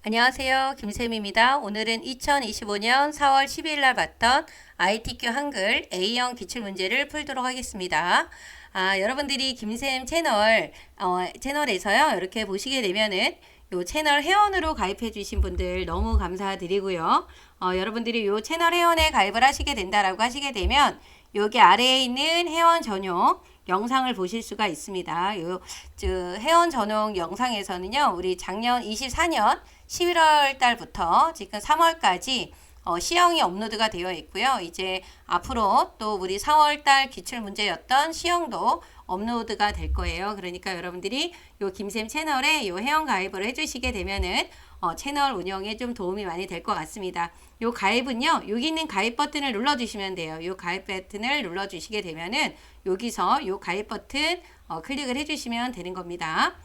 안녕하세요. 김쌤입니다. 오늘은 2025년 4월 12일 날 봤던 ITQ 한글 A형 기출문제를 풀도록 하겠습니다. 여러분들이 김쌤 채널에서요. 이렇게 보시게 되면은 요 채널 회원으로 가입해 주신 분들 너무 감사드리고요. 여러분들이 요 채널 회원에 가입을 하시게 된다라고 하시게 되면 여기 아래에 있는 회원 전용 영상을 보실 수가 있습니다. 회원 전용 영상에서는요, 우리 작년 24년 11월 달부터 지금 3월까지 시형이 업로드가 되어 있고요. 이제 앞으로 또 우리 4월 달 기출 문제였던 시형도 업로드가 될 거예요. 그러니까 여러분들이 요 김쌤 채널에 요 회원 가입을 해주시게 되면은 채널 운영에 좀 도움이 많이 될 것 같습니다. 요 가입은요, 여기 있는 가입 버튼을 눌러주시면 돼요. 요 가입 버튼을 눌러주시게 되면은 여기서 요 가입 버튼 클릭을 해주시면 되는 겁니다.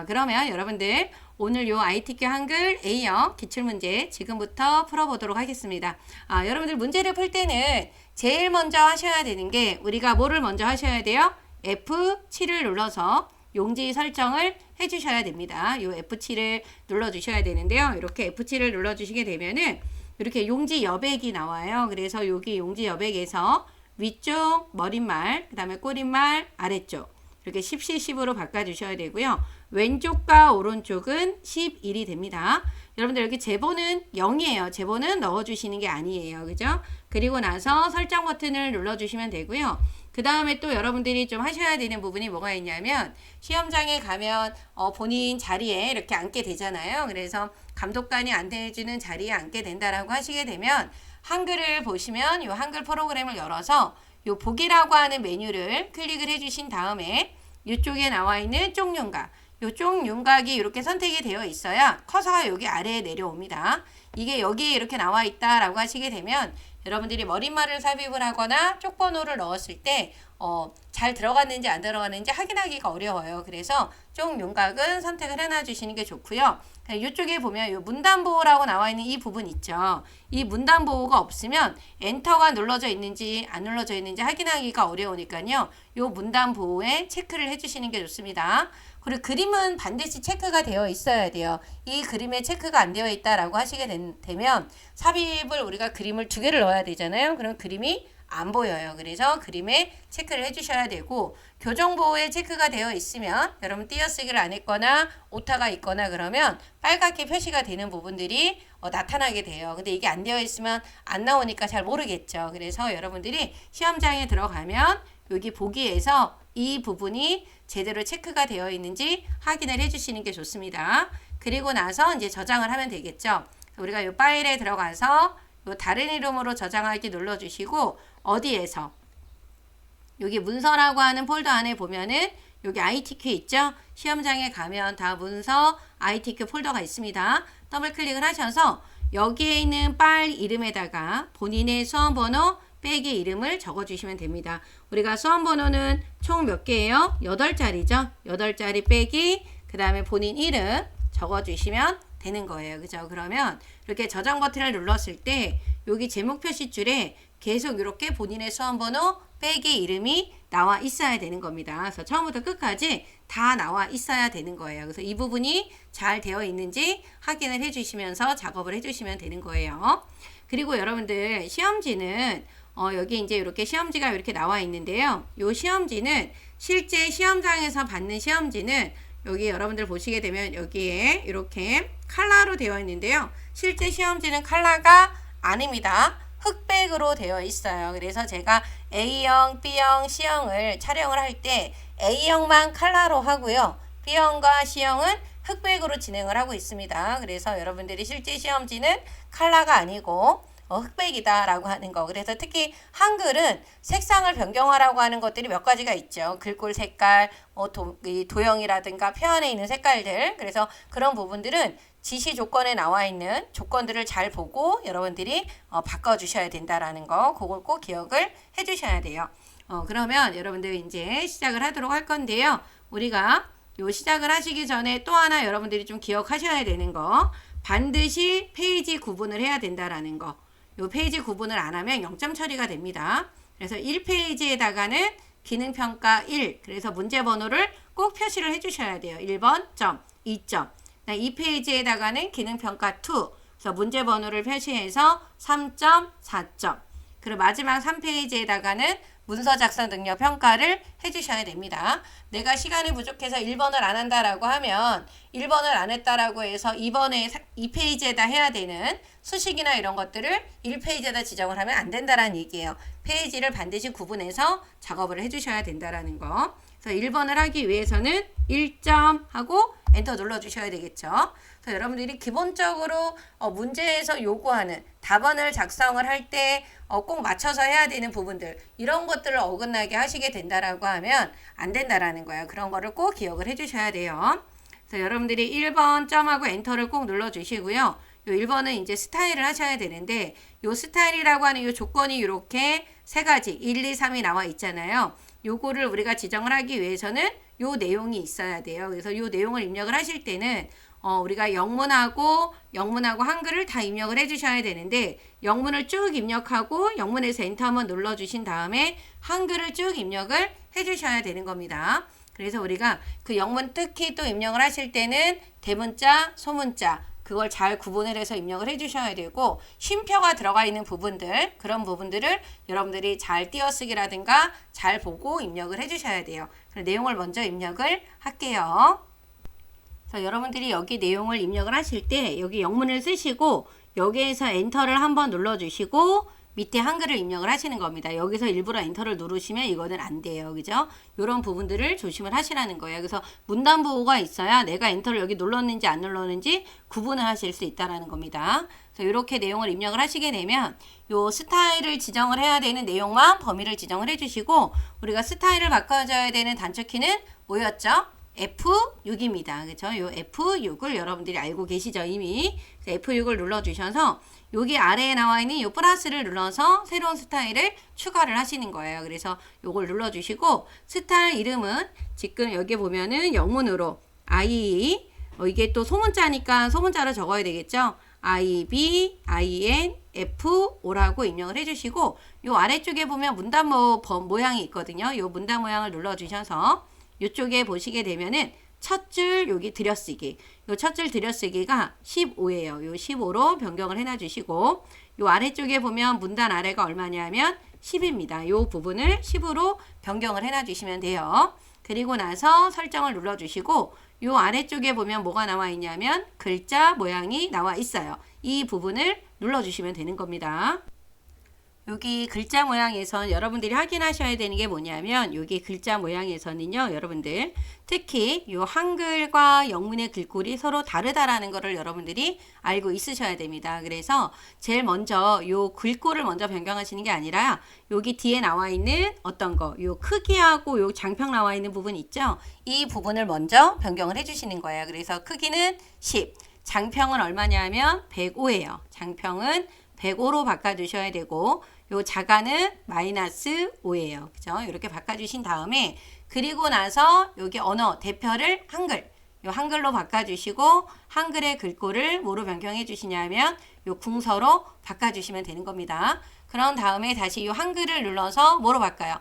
그러면 여러분들 오늘 요 ITQ 한글 A형 기출문제 지금부터 풀어보도록 하겠습니다. 여러분들 문제를 풀 때는 제일 먼저 하셔야 되는 게 우리가 뭐를 먼저 하셔야 돼요? F7을 눌러서 용지 설정을 해주셔야 됩니다. 요 F7을 눌러주셔야 되는데요. 이렇게 F7을 눌러주시게 되면은 이렇게 용지 여백이 나와요. 그래서 여기 용지 여백에서 위쪽 머릿말, 그 다음에 꼬릿말, 아래쪽 이렇게 10시 10으로 바꿔주셔야 되고요. 왼쪽과 오른쪽은 11이 됩니다. 여러분들 여기 제보는 0이에요. 제보는 넣어주시는 게 아니에요. 그죠? 그리고 나서 설정 버튼을 눌러주시면 되고요. 그 다음에 또 여러분들이 좀 하셔야 되는 부분이 뭐가 있냐면 시험장에 가면 본인 자리에 이렇게 앉게 되잖아요. 그래서 감독관이 안내해주는 자리에 앉게 된다라고 하시게 되면 한글을 보시면 이 한글 프로그램을 열어서 이 보기라고 하는 메뉴를 클릭을 해주신 다음에 이쪽에 나와 있는 쪽윤곽, 이 쪽윤곽이 이렇게 선택이 되어 있어야 커서가 여기 아래에 내려옵니다. 이게 여기에 이렇게 나와 있다라고 하시게 되면 여러분들이 머릿말을 삽입을 하거나 쪽번호를 넣었을 때 잘 들어갔는지 안 들어갔는지 확인하기가 어려워요. 그래서 쪽윤곽은 선택을 해놔 주시는 게 좋고요. 이쪽에 보면 이 문단보호라고 나와 있는 이 부분 있죠. 이 문단보호가 없으면 엔터가 눌러져 있는지 안 눌러져 있는지 확인하기가 어려우니까요. 이 문단보호에 체크를 해주시는 게 좋습니다. 그리고 그림은 반드시 체크가 되어 있어야 돼요. 이 그림에 체크가 안 되어 있다라고 하시게 되면 삽입을 우리가 그림을 2개를 넣어야 되잖아요. 그럼 그림이 안 보여요. 그래서 그림에 체크를 해주셔야 되고 교정보호에 체크가 되어 있으면 여러분 띄어쓰기를 안 했거나 오타가 있거나 그러면 빨갛게 표시가 되는 부분들이 나타나게 돼요. 근데 이게 안 되어 있으면 안 나오니까 잘 모르겠죠. 그래서 여러분들이 시험장에 들어가면 여기 보기에서 이 부분이 제대로 체크가 되어 있는지 확인을 해주시는 게 좋습니다. 그리고 나서 이제 저장을 하면 되겠죠. 우리가 이 파일에 들어가서 요 다른 이름으로 저장하기 눌러주시고 어디에서 여기 문서라고 하는 폴더 안에 보면은 여기 ITQ 있죠? 시험장에 가면 다 문서 ITQ 폴더가 있습니다. 더블 클릭을 하셔서 여기에 있는 파일 이름에다가 본인의 수험번호 빼기 이름을 적어주시면 됩니다. 우리가 수험번호는 총 몇 개예요? 8자리죠? 8자리 빼기 그 다음에 본인 이름 적어주시면 되는 거예요. 그죠? 그러면 이렇게 저장 버튼을 눌렀을 때 여기 제목 표시줄에 계속 이렇게 본인의 수험번호 빼기 이름이 나와 있어야 되는 겁니다. 그래서 처음부터 끝까지 다 나와 있어야 되는 거예요. 그래서 이 부분이 잘 되어 있는지 확인을 해주시면서 작업을 해주시면 되는 거예요. 그리고 여러분들 시험지는 여기 이제 이렇게 시험지가 이렇게 나와 있는데요. 이 시험지는 실제 시험장에서 받는 시험지는 여기 여러분들 보시게 되면 여기에 이렇게 컬러로 되어 있는데요. 실제 시험지는 컬러가 아닙니다. 흑백으로 되어 있어요. 그래서 제가 A형, B형, C형을 촬영을 할 때 A형만 컬러로 하고요. B형과 C형은 흑백으로 진행을 하고 있습니다. 그래서 여러분들이 실제 시험지는 컬러가 아니고 흑백이다 라고 하는 거. 그래서 특히 한글은 색상을 변경하라고 하는 것들이 몇 가지가 있죠. 글꼴 색깔, 도형이라든가 표 안에 있는 색깔들. 그래서 그런 부분들은 지시 조건에 나와 있는 조건들을 잘 보고 여러분들이 바꿔주셔야 된다라는 거. 그걸 꼭 기억을 해주셔야 돼요. 그러면 여러분들 이제 시작을 하도록 할 건데요. 우리가 요 시작을 하시기 전에 또 하나 여러분들이 좀 기억하셔야 되는 거. 반드시 페이지 구분을 해야 된다라는 거. 요 페이지 구분을 안 하면 0점 처리가 됩니다. 그래서 1페이지에다가는 기능평가 1, 그래서 문제 번호를 꼭 표시를 해주셔야 돼요. 1번 점, 2점. 이 페이지에다가는 기능평가 2. 그래서 문제 번호를 표시해서 3.4점. 그리고 마지막 3페이지에다가는 문서 작성 능력 평가를 해주셔야 됩니다. 내가 시간이 부족해서 1번을 안 한다라고 하면 1번을 안 했다라고 해서 2페이지에다 해야 되는 수식이나 이런 것들을 1페이지에다 지정을 하면 안 된다라는 얘기예요. 페이지를 반드시 구분해서 작업을 해주셔야 된다라는 거. 그래서 1번을 하기 위해서는 1점 하고 엔터 눌러주셔야 되겠죠. 그래서 여러분들이 기본적으로 문제에서 요구하는 답안을 작성을 할 때 꼭 맞춰서 해야 되는 부분들 이런 것들을 어긋나게 하시게 된다라고 하면 안 된다라는 거예요. 그런 거를 꼭 기억을 해주셔야 돼요. 그래서 여러분들이 1번 점하고 엔터를 꼭 눌러주시고요. 요 1번은 이제 스타일을 하셔야 되는데 요 스타일이라고 하는 요 조건이 이렇게 세 가지 1, 2, 3이 나와 있잖아요. 요거를 우리가 지정을 하기 위해서는 요 내용이 있어야 돼요. 그래서 요 내용을 입력을 하실 때는 우리가 영문하고 한글을 다 입력을 해주셔야 되는데 영문을 쭉 입력하고 영문에서 엔터 한번 눌러주신 다음에 한글을 쭉 입력을 해주셔야 되는 겁니다. 그래서 우리가 그 영문 특히 또 입력을 하실 때는 대문자, 소문자 그걸 잘 구분을 해서 입력을 해주셔야 되고 쉼표가 들어가 있는 부분들 그런 부분들을 여러분들이 잘 띄어쓰기라든가 잘 보고 입력을 해주셔야 돼요. 내용을 먼저 입력을 할게요. 그래서 여러분들이 여기 내용을 입력을 하실 때 여기 영문을 쓰시고 여기에서 엔터를 한번 눌러주시고 밑에 한글을 입력을 하시는 겁니다. 여기서 일부러 엔터를 누르시면 이거는 안 돼요. 그죠? 이런 부분들을 조심을 하시라는 거예요. 그래서 문단 보호가 있어야 내가 엔터를 여기 눌렀는지 안 눌렀는지 구분을 하실 수 있다는 겁니다. 그래서 이렇게 내용을 입력을 하시게 되면 요 스타일을 지정을 해야 되는 내용만 범위를 지정을 해주시고 우리가 스타일을 바꿔줘야 되는 단축키는 뭐였죠? F6입니다. 그렇죠? 요 F6을 여러분들이 알고 계시죠? 이미. F6을 눌러주셔서 여기 아래에 나와 있는 요 플러스를 눌러서 새로운 스타일을 추가를 하시는 거예요. 그래서 요걸 눌러주시고 스타일 이름은 지금 여기 보면은 영문으로 I 이게 또 소문자니까 소문자로 적어야 되겠죠? IB, IN, F5라고 입력을 해주시고 요 아래쪽에 보면 문단 모양이 있거든요. 요 문단 모양을 눌러주셔서 이쪽에 보시게 되면은 첫 줄 여기 들여쓰기 요 첫 줄 들여쓰기가 15예요. 요 15로 변경을 해놔 주시고 요 아래쪽에 보면 문단 아래가 얼마냐면 10입니다. 요 부분을 10으로 변경을 해놔 주시면 돼요. 그리고 나서 설정을 눌러 주시고 요 아래쪽에 보면 뭐가 나와 있냐면 글자 모양이 나와 있어요. 이 부분을 눌러 주시면 되는 겁니다. 여기 글자 모양에선 여러분들이 확인하셔야 되는 게 뭐냐면 여기 글자 모양에서는요 여러분들 특히 요 한글과 영문의 글꼴이 서로 다르다라는 거를 여러분들이 알고 있으셔야 됩니다. 그래서 제일 먼저 요 글꼴을 먼저 변경하시는 게 아니라 여기 뒤에 나와 있는 어떤 거 요 크기하고 요 장평 나와 있는 부분 있죠? 이 부분을 먼저 변경을 해주시는 거예요. 그래서 크기는 10 장평은 얼마냐면 105예요. 장평은 105로 바꿔주셔야 되고 요 자가는 마이너스 5예요. 그죠? 이렇게 바꿔주신 다음에 그리고 나서 여기 언어 대표를 한글 요 한글로 바꿔주시고 한글의 글꼴을 뭐로 변경해 주시냐면 요 궁서로 바꿔주시면 되는 겁니다. 그런 다음에 다시 요 한글을 눌러서 뭐로 바꿔요?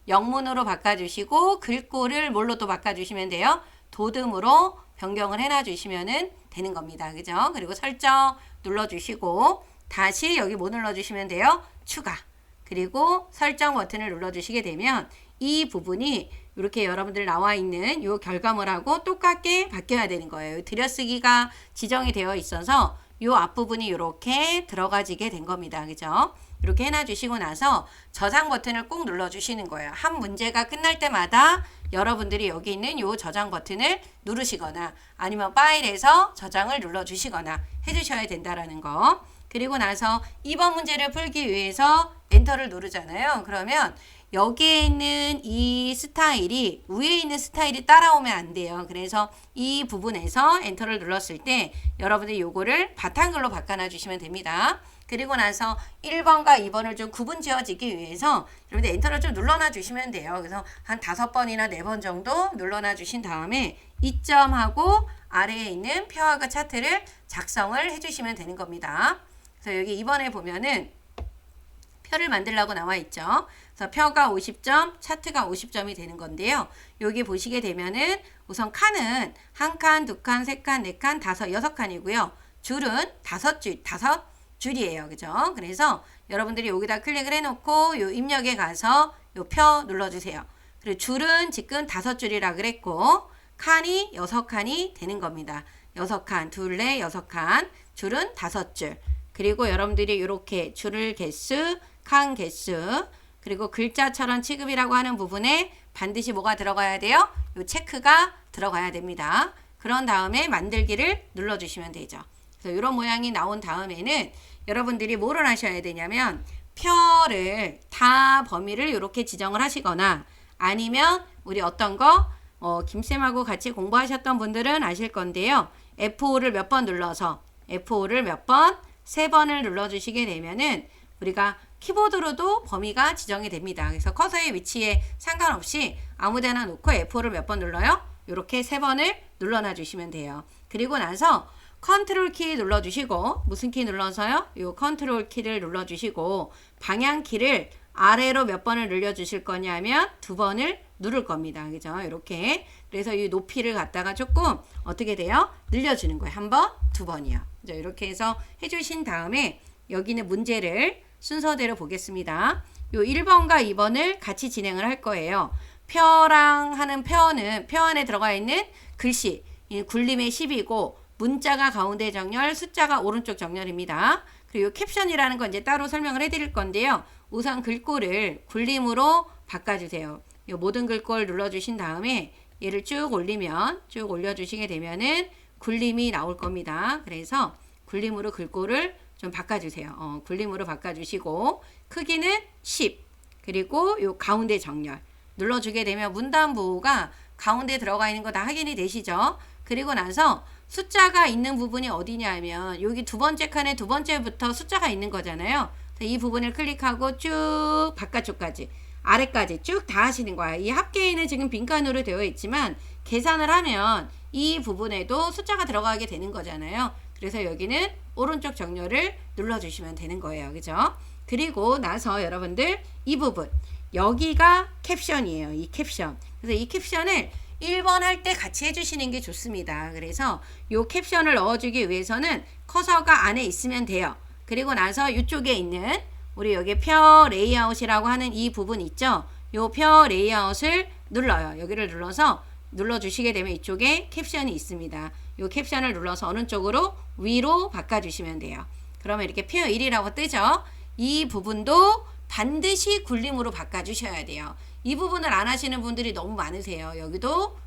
영문으로 바꿔주시고 글꼴을 뭘로 또 바꿔주시면 돼요? 도듬으로 변경을 해놔 주시면 되는 겁니다. 그죠? 그리고 설정 눌러주시고 다시 여기 뭐 눌러주시면 돼요? 추가. 그리고 설정 버튼을 눌러주시게 되면 이 부분이 이렇게 여러분들 나와 있는 이 결과물하고 똑같게 바뀌어야 되는 거예요. 들여쓰기가 지정이 되어 있어서 이 앞부분이 이렇게 들어가지게 된 겁니다. 그죠? 이렇게 해놔주시고 나서 저장 버튼을 꼭 눌러주시는 거예요. 한 문제가 끝날 때마다 여러분들이 여기 있는 이 저장 버튼을 누르시거나 아니면 파일에서 저장을 눌러주시거나 해주셔야 된다라는 거. 그리고 나서 2번 문제를 풀기 위해서 엔터를 누르잖아요. 그러면 여기에 있는 이 스타일이 위에 있는 스타일이 따라오면 안 돼요. 그래서 이 부분에서 엔터를 눌렀을 때 여러분들이 요거를 바탕글로 바꿔놔 주시면 됩니다. 그리고 나서 1번과 2번을 좀 구분 지어지기 위해서 여러분들 엔터를 좀 눌러놔 주시면 돼요. 그래서 한 5번이나 4번 정도 눌러놔 주신 다음에 이점하고 아래에 있는 표하고 차트를 작성을 해주시면 되는 겁니다. 그래서 여기 2번에 보면은 표를 만들라고 나와 있죠. 그래서 표가 50점, 차트가 50점이 되는 건데요. 여기 보시게 되면은 우선 칸은 한 칸, 두 칸, 세 칸, 네 칸, 다섯, 여섯 칸이고요. 줄은 다섯 줄이에요. 그죠? 그래서 여러분들이 여기다 클릭을 해놓고 요 입력에 가서 요 표 눌러주세요. 그리고 줄은 지금 다섯 줄이라 그랬고 칸이 여섯 칸이 되는 겁니다. 여섯 칸, 둘레 여섯 칸, 줄은 다섯 줄. 그리고 여러분들이 이렇게 줄을 개수, 칸 개수, 그리고 글자처럼 취급이라고 하는 부분에 반드시 뭐가 들어가야 돼요? 요 체크가 들어가야 됩니다. 그런 다음에 만들기를 눌러주시면 되죠. 그래서 이런 모양이 나온 다음에는 여러분들이 뭐를 하셔야 되냐면 표를 다 범위를 이렇게 지정을 하시거나 아니면 우리 어떤 거 김쌤하고 같이 공부하셨던 분들은 아실 건데요. F5를 몇 번 눌러서 F5를 몇 번? 3번을 눌러주시게 되면은 우리가 키보드로도 범위가 지정이 됩니다. 그래서 커서의 위치에 상관없이 아무데나 놓고 F5를 몇 번 눌러요? 이렇게 3번을 눌러놔 주시면 돼요. 그리고 나서 컨트롤 키 눌러주시고 무슨 키 눌러서요? 이 컨트롤 키를 눌러주시고 방향 키를 아래로 몇 번을 늘려주실 거냐면 2번을 누를 겁니다. 그죠? 이렇게. 그래서 이 높이를 갖다가 조금 어떻게 돼요? 늘려주는 거예요. 한 번, 2번이요. 그죠? 이렇게 해서 해주신 다음에 여기는 문제를 순서대로 보겠습니다. 요 1번과 2번을 같이 진행을 할 거예요. 표랑 하는 표는 표 안에 들어가 있는 글씨, 굴림의 10이고 문자가 가운데 정렬, 숫자가 오른쪽 정렬입니다. 그리고 캡션이라는 건 이제 따로 설명을 해드릴 건데요. 우선 글꼴을 굴림으로 바꿔주세요. 이 모든 글꼴 눌러주신 다음에 얘를 쭉 올리면 쭉 올려주시게 되면은 굴림이 나올 겁니다. 그래서 굴림으로 글꼴을 좀 바꿔주세요. 굴림으로 바꿔주시고 크기는 10 그리고 요 가운데 정렬 눌러주게 되면 문단부호가 가운데 들어가 있는 거 다 확인이 되시죠? 그리고 나서 숫자가 있는 부분이 어디냐면 여기 두 번째 칸에 두 번째부터 숫자가 있는 거잖아요. 이 부분을 클릭하고 쭉 바깥쪽까지 아래까지 쭉 다 하시는 거야. 이 합계에는 지금 빈칸으로 되어 있지만 계산을 하면 이 부분에도 숫자가 들어가게 되는 거잖아요. 그래서 여기는 오른쪽 정렬을 눌러주시면 되는 거예요. 그죠? 그리고 나서 여러분들 이 부분 여기가 캡션이에요. 이 캡션. 그래서 이 캡션을 1번 할 때 같이 해주시는 게 좋습니다. 그래서 이 캡션을 넣어주기 위해서는 커서가 안에 있으면 돼요. 그리고 나서 이쪽에 있는 우리 여기 표 레이아웃이라고 하는 이 부분 있죠? 이 표 레이아웃을 눌러요. 여기를 눌러서 눌러주시게 되면 이쪽에 캡션이 있습니다. 이 캡션을 눌러서 어느 쪽으로? 위로 바꿔주시면 돼요. 그러면 이렇게 표 1이라고 뜨죠? 이 부분도 반드시 굴림으로 바꿔주셔야 돼요. 이 부분을 안 하시는 분들이 너무 많으세요. 여기도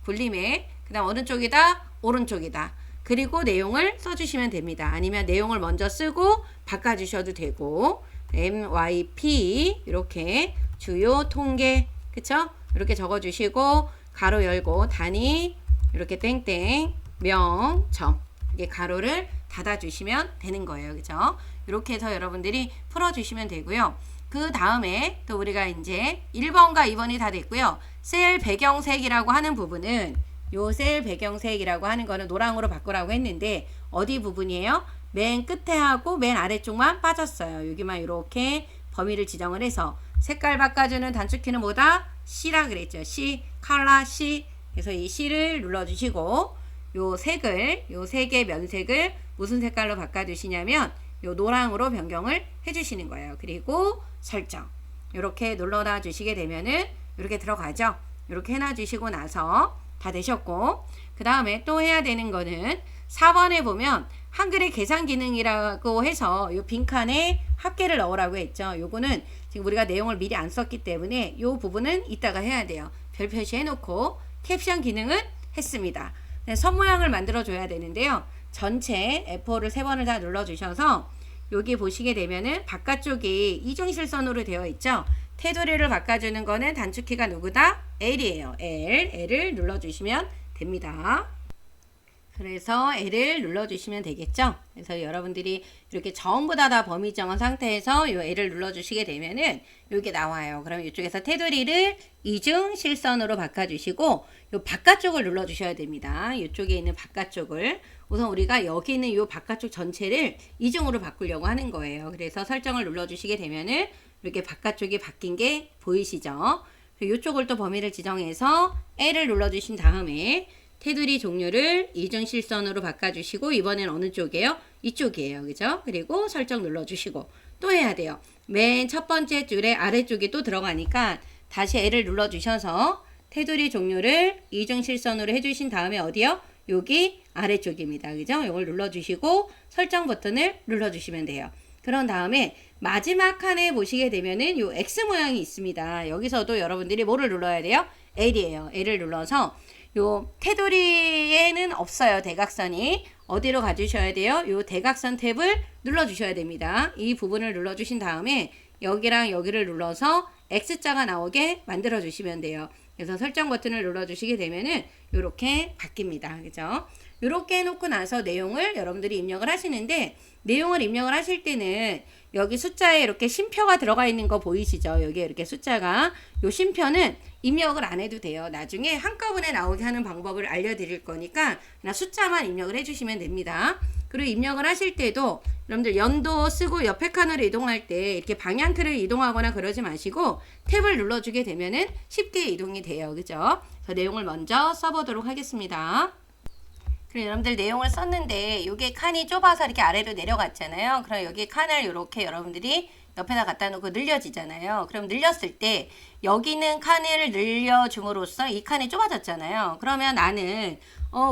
굴림에 그 다음 어느 쪽이다? 오른쪽이다. 그리고 내용을 써주시면 됩니다. 아니면 내용을 먼저 쓰고 바꿔주셔도 되고 MYP 이렇게 주요 통계 그쵸? 이렇게 적어주시고 가로 열고 단위 이렇게 땡땡 명 점 이렇게 가로를 닫아주시면 되는 거예요. 그죠? 이렇게 해서 여러분들이 풀어주시면 되고요. 그 다음에 또 우리가 이제 1번과 2번이 다 됐고요. 셀 배경색이라고 하는 부분은 요 셀 배경색이라고 하는 거는 노랑으로 바꾸라고 했는데 어디 부분이에요? 맨 끝에 하고 맨 아래쪽만 빠졌어요. 여기만 이렇게 범위를 지정을 해서 색깔 바꿔주는 단축키는 뭐다? C라 그랬죠. C, 컬러 C. 그래서 이 C를 눌러주시고 요 색을, 요 색의 면색을 무슨 색깔로 바꿔주시냐면 요 노랑으로 변경을 해주시는 거예요. 그리고 설정 이렇게 눌러놔 주시게 되면은 이렇게 들어가죠. 이렇게 해놔 주시고 나서 다 되셨고 그 다음에 또 해야 되는 거는 4번에 보면 한글의 계산 기능이라고 해서 요 빈칸에 합계를 넣으라고 했죠. 요거는 지금 우리가 내용을 미리 안 썼기 때문에 요 부분은 이따가 해야 돼요. 별 표시해 놓고 캡션 기능은 했습니다. 선 모양을 만들어 줘야 되는데요. 전체 F4를 3번을 다 눌러 주셔서 여기 보시게 되면은 바깥쪽이 이중실선으로 되어 있죠. 테두리를 바꿔주는 거는 단축키가 누구다? L이에요. L을 눌러주시면 됩니다. 그래서 L을 눌러주시면 되겠죠. 그래서 여러분들이 이렇게 전부 다 범위 정한 상태에서 이 L을 눌러주시게 되면은 이게 나와요. 그럼 이쪽에서 테두리를 이중 실선으로 바꿔주시고 이 바깥쪽을 눌러주셔야 됩니다. 이쪽에 있는 바깥쪽을 우선 우리가 여기 있는 이 바깥쪽 전체를 이중으로 바꾸려고 하는 거예요. 그래서 설정을 눌러주시게 되면은 이렇게 바깥쪽이 바뀐 게 보이시죠? 이쪽을 또 범위를 지정해서 L을 눌러주신 다음에 테두리 종류를 이중실선으로 바꿔주시고 이번엔 어느 쪽이에요? 이쪽이에요. 그죠? 그리고 설정 눌러주시고 또 해야 돼요. 맨 첫 번째 줄에 아래쪽이 또 들어가니까 다시 L을 눌러주셔서 테두리 종류를 이중실선으로 해주신 다음에 어디요? 여기 아래쪽입니다. 그죠? 이걸 눌러주시고 설정 버튼을 눌러주시면 돼요. 그런 다음에 마지막 칸에 보시게 되면은 요 X 모양이 있습니다. 여기서도 여러분들이 뭐를 눌러야 돼요? L이에요. L을 눌러서 요 테두리에는 없어요. 대각선이. 어디로 가주셔야 돼요? 요 대각선 탭을 눌러주셔야 됩니다. 이 부분을 눌러주신 다음에 여기랑 여기를 눌러서 X자가 나오게 만들어 주시면 돼요. 그래서 설정 버튼을 눌러주시게 되면은 요렇게 바뀝니다. 그죠? 요렇게 해놓고 나서 내용을 여러분들이 입력을 하시는데 내용을 입력을 하실 때는 여기 숫자에 이렇게 쉼표가 들어가 있는 거 보이시죠? 여기에 이렇게 숫자가 요 쉼표는 입력을 안 해도 돼요. 나중에 한꺼번에 나오게 하는 방법을 알려드릴 거니까 그냥 숫자만 입력을 해주시면 됩니다. 그리고 입력을 하실 때도 여러분들 연도 쓰고 옆에 칸으로 이동할 때 이렇게 방향키를 이동하거나 그러지 마시고 탭을 눌러주게 되면은 쉽게 이동이 돼요. 그죠? 그래서 내용을 먼저 써보도록 하겠습니다. 그리고 여러분들 내용을 썼는데 이게 칸이 좁아서 이렇게 아래로 내려갔잖아요. 그럼 여기 칸을 이렇게 여러분들이 옆에다 갖다 놓고 늘려지잖아요. 그럼 늘렸을 때 여기 있는 칸을 늘려줌으로써 이 칸이 좁아졌잖아요. 그러면 나는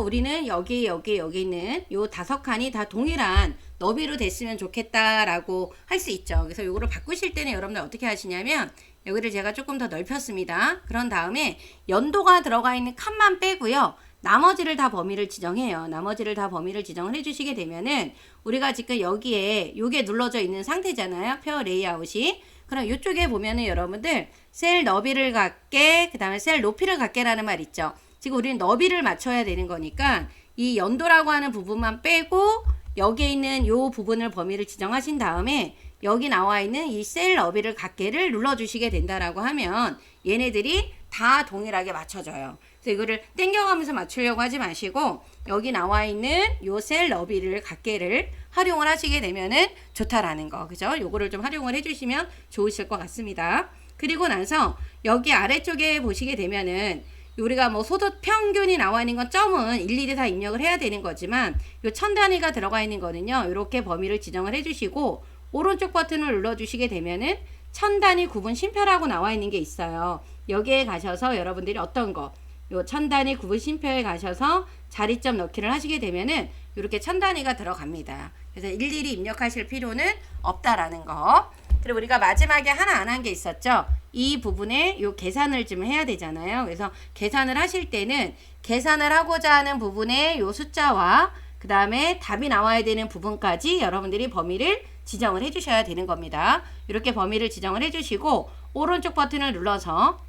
우리는 여기 있는 요 5칸이 다 동일한 너비로 됐으면 좋겠다라고 할 수 있죠. 그래서 요거를 바꾸실 때는 여러분들 어떻게 하시냐면 여기를 제가 조금 더 넓혔습니다. 그런 다음에 연도가 들어가 있는 칸만 빼고요. 나머지를 다 범위를 지정해요. 나머지를 다 범위를 지정을 해주시게 되면은 우리가 지금 여기에 요게 눌러져 있는 상태잖아요. 표 레이아웃이. 그럼 이쪽에 보면은 여러분들 셀 너비를 갖게 그 다음에 셀 높이를 갖게라는 말 있죠. 지금 우리는 너비를 맞춰야 되는 거니까 이 연도라고 하는 부분만 빼고 여기에 있는 요 부분을 범위를 지정하신 다음에 여기 나와 있는 이 셀 너비를 갖게를 눌러주시게 된다라고 하면 얘네들이 다 동일하게 맞춰져요. 그래서 이거를 땡겨가면서 맞추려고 하지 마시고 여기 나와 있는 요 셀 너비를 갖게를 활용을 하시게 되면은 좋다라는 거. 그죠? 요거를 좀 활용을 해주시면 좋으실 것 같습니다. 그리고 나서 여기 아래쪽에 보시게 되면은 우리가 뭐 소득 평균이 나와 있는 건 점은 일일이 다 입력을 해야 되는 거지만 요 천 단위가 들어가 있는 거는요. 이렇게 범위를 지정을 해주시고 오른쪽 버튼을 눌러주시게 되면은 천 단위 구분 쉼표라고 나와 있는 게 있어요. 여기에 가셔서 여러분들이 어떤 거 요 천 단위 구분 쉼표에 가셔서 자리점 넣기를 하시게 되면은 이렇게 천 단위가 들어갑니다. 그래서 일일이 입력하실 필요는 없다라는 거. 그리고 우리가 마지막에 하나 안 한 게 있었죠. 이 부분에 요 계산을 좀 해야 되잖아요. 그래서 계산을 하실 때는 계산을 하고자 하는 부분에 요 숫자와 그 다음에 답이 나와야 되는 부분까지 여러분들이 범위를 지정을 해주셔야 되는 겁니다. 이렇게 범위를 지정을 해주시고 오른쪽 버튼을 눌러서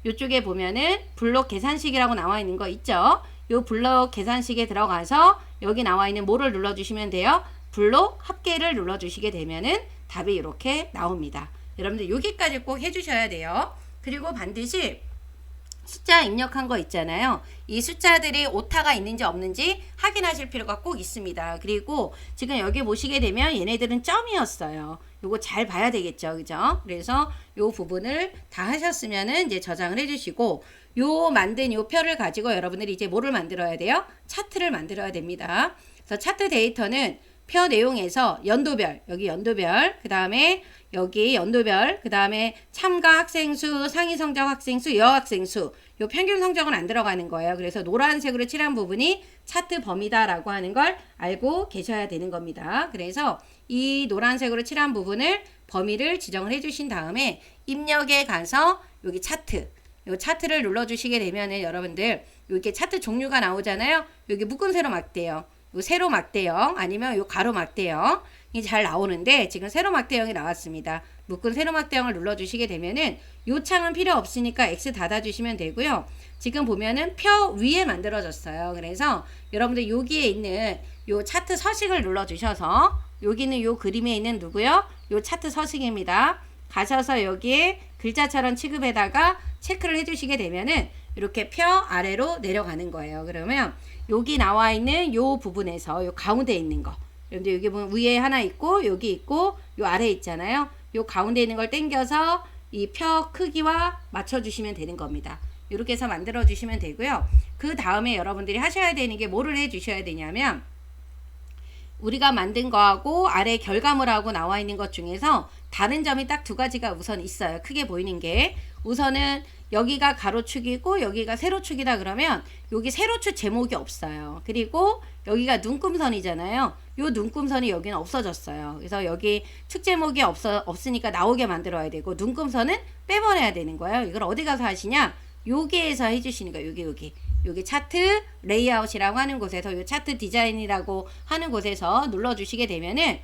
이쪽에 보면은 블록 계산식이라고 나와 있는 거 있죠. 요 블록 계산식에 들어가서 여기 나와 있는 뭐를 눌러주시면 돼요. 블록 합계를 눌러주시게 되면은 답이 이렇게 나옵니다. 여러분들 여기까지 꼭 해주셔야 돼요. 그리고 반드시 숫자 입력한 거 있잖아요. 이 숫자들이 오타가 있는지 없는지 확인하실 필요가 꼭 있습니다. 그리고 지금 여기 보시게 되면 얘네들은 점이었어요. 요거 잘 봐야 되겠죠. 그죠? 그래서 요 부분을 다 하셨으면은 이제 저장을 해주시고 요 만든 요 표를 가지고 여러분들이 이제 뭐를 만들어야 돼요? 차트를 만들어야 됩니다. 그래서 차트 데이터는 표 내용에서 연도별, 여기 연도별, 그 다음에 여기 연도별, 그 다음에 참가 학생수, 상위 성적 학생수, 여학생수, 요 평균 성적은 안 들어가는 거예요. 그래서 노란색으로 칠한 부분이 차트 범위다라고 하는 걸 알고 계셔야 되는 겁니다. 그래서 이 노란색으로 칠한 부분을 범위를 지정을 해주신 다음에 입력에 가서 여기 차트, 요 차트를 눌러주시게 되면은 여러분들 이렇게 차트 종류가 나오잖아요. 여기 묶은 세로 막대요. 요 세로 막대형 아니면 요 가로 막대형이 잘 나오는데 지금 세로 막대형이 나왔습니다. 묶은 세로 막대형을 눌러주시게 되면은 요 창은 필요 없으니까 X 닫아주시면 되고요. 지금 보면은 표 위에 만들어졌어요. 그래서 여러분들 여기에 있는 요 차트 서식을 눌러주셔서 여기는 요 그림에 있는 누구요? 요 차트 서식입니다. 가셔서 여기에 글자처럼 취급에다가 체크를 해주시게 되면은 이렇게 표 아래로 내려가는 거예요. 그러면 여기 나와 있는 요 부분에서 요 가운데 있는 거 여러분들 여기 보면 위에 하나 있고 여기 있고 요 아래 있잖아요. 요 가운데 있는 걸 당겨서 이 표 크기와 맞춰주시면 되는 겁니다. 이렇게 해서 만들어 주시면 되고요. 그 다음에 여러분들이 하셔야 되는 게 뭐를 해 주셔야 되냐면 우리가 만든 거하고 아래 결과물하고 나와 있는 것 중에서 다른 점이 딱 두 가지가 우선 있어요. 크게 보이는 게 우선은 여기가 가로축이고 여기가 세로축이다 그러면 여기 세로축 제목이 없어요. 그리고 여기가 눈금선이잖아요. 요 눈금선이 여기는 없어졌어요. 그래서 여기 축 제목이 없으니까 나오게 만들어야 되고 눈금선은 빼버려야 되는 거예요. 이걸 어디 가서 하시냐? 여기에서 해주시는 거예요. 여기 차트 레이아웃이라고 하는 곳에서 요 차트 디자인이라고 하는 곳에서 눌러주시게 되면은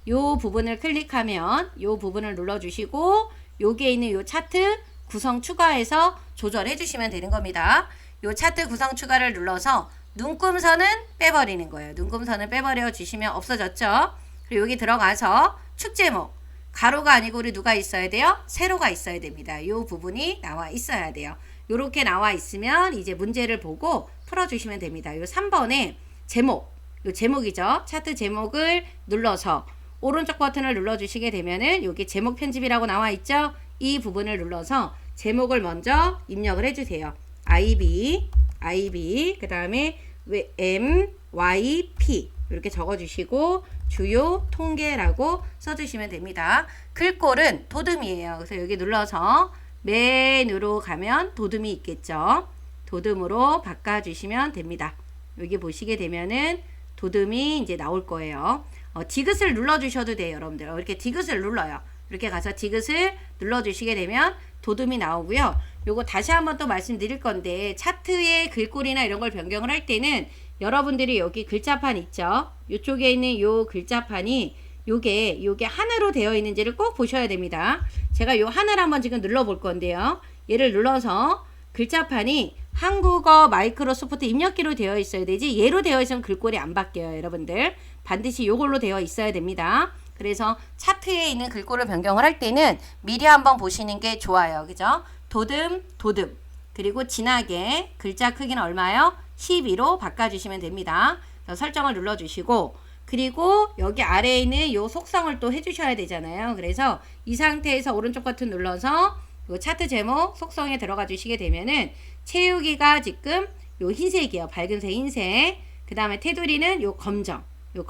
요 부분을 클릭하면 요 부분을 눌러주시고 여기에 있는 요 차트 구성 추가해서 조절해 주시면 되는 겁니다. 요 차트 구성 추가를 눌러서 눈금선은 빼버리는 거예요. 눈금선을 빼버려 주시면 없어졌죠. 그리고 여기 들어가서 축 제목 가로가 아니고 우리 누가 있어야 돼요? 세로가 있어야 됩니다. 요 부분이 나와 있어야 돼요. 요렇게 나와 있으면 이제 문제를 보고 풀어주시면 됩니다. 요 3번에 제목, 요 제목이죠. 차트 제목을 눌러서 오른쪽 버튼을 눌러주시게 되면은 여기 제목 편집이라고 나와 있죠. 이 부분을 눌러서 제목을 먼저 입력을 해주세요. IB, 그 다음에 MYP 이렇게 적어주시고 주요 통계라고 써주시면 됩니다. 글꼴은 도듬이에요. 그래서 여기 눌러서 맨으로 가면 도듬이 있겠죠. 도듬으로 바꿔주시면 됩니다. 여기 보시게 되면은 도듬이 이제 나올 거예요. 디귿을 눌러주셔도 돼요, 여러분들. 이렇게 디귿을 눌러요. 이렇게 가서 디귿을 눌러주시게 되면 도듬이 나오고요. 요거 다시 한번 또 말씀드릴 건데 차트의 글꼴이나 이런 걸 변경을 할 때는 여러분들이 여기 글자판 있죠. 이쪽에 있는 요 글자판이 요게 하나로 되어 있는지를 꼭 보셔야 됩니다. 제가 요 하나를 한번 지금 눌러 볼 건데요. 얘를 눌러서 글자판이 한국어 마이크로소프트 입력기로 되어 있어야 되지 얘로 되어 있으면 글꼴이 안 바뀌어요. 여러분들 반드시 요걸로 되어 있어야 됩니다. 그래서 차트에 있는 글꼴을 변경을 할 때는 미리 한번 보시는 게 좋아요. 그죠? 도듬 그리고 진하게 글자 크기는 얼마요? 12로 바꿔주시면 됩니다. 설정을 눌러주시고 그리고 여기 아래에 있는 요 속성을 또 해주셔야 되잖아요. 그래서 이 상태에서 오른쪽 버튼 눌러서 요 차트 제목 속성에 들어가 주시게 되면은 채우기가 지금 요 흰색이요. 밝은색 흰색. 그 다음에 테두리는 요 검정. 그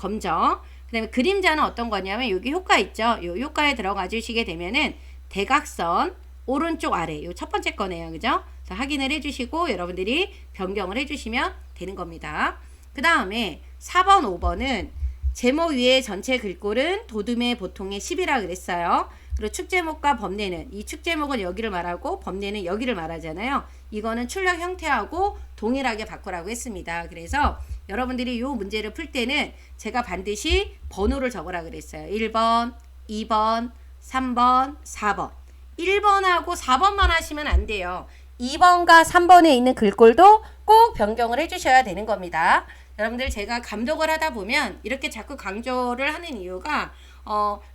다음에 그림자는 어떤 거냐면 여기 효과 있죠. 요 효과에 들어가 주시게 되면은 대각선 오른쪽 아래 요 첫 번째 거네요. 그죠? 그래서 확인을 해주시고 여러분들이 변경을 해주시면 되는 겁니다. 그 다음에 4번, 5번은 제목 위에 전체 글꼴은 도둠의 보통의 10이라 그랬어요. 그리고 축제목과 범례는 이 축제목은 여기를 말하고 범례는 여기를 말하잖아요. 이거는 출력 형태하고 동일하게 바꾸라고 했습니다. 그래서 여러분들이 이 문제를 풀 때는 제가 반드시 번호를 적으라 그랬어요. 1번, 2번, 3번, 4번. 1번하고 4번만 하시면 안 돼요. 2번과 3번에 있는 글꼴도 꼭 변경을 해주셔야 되는 겁니다. 여러분들 제가 감독을 하다 보면 이렇게 자꾸 강조를 하는 이유가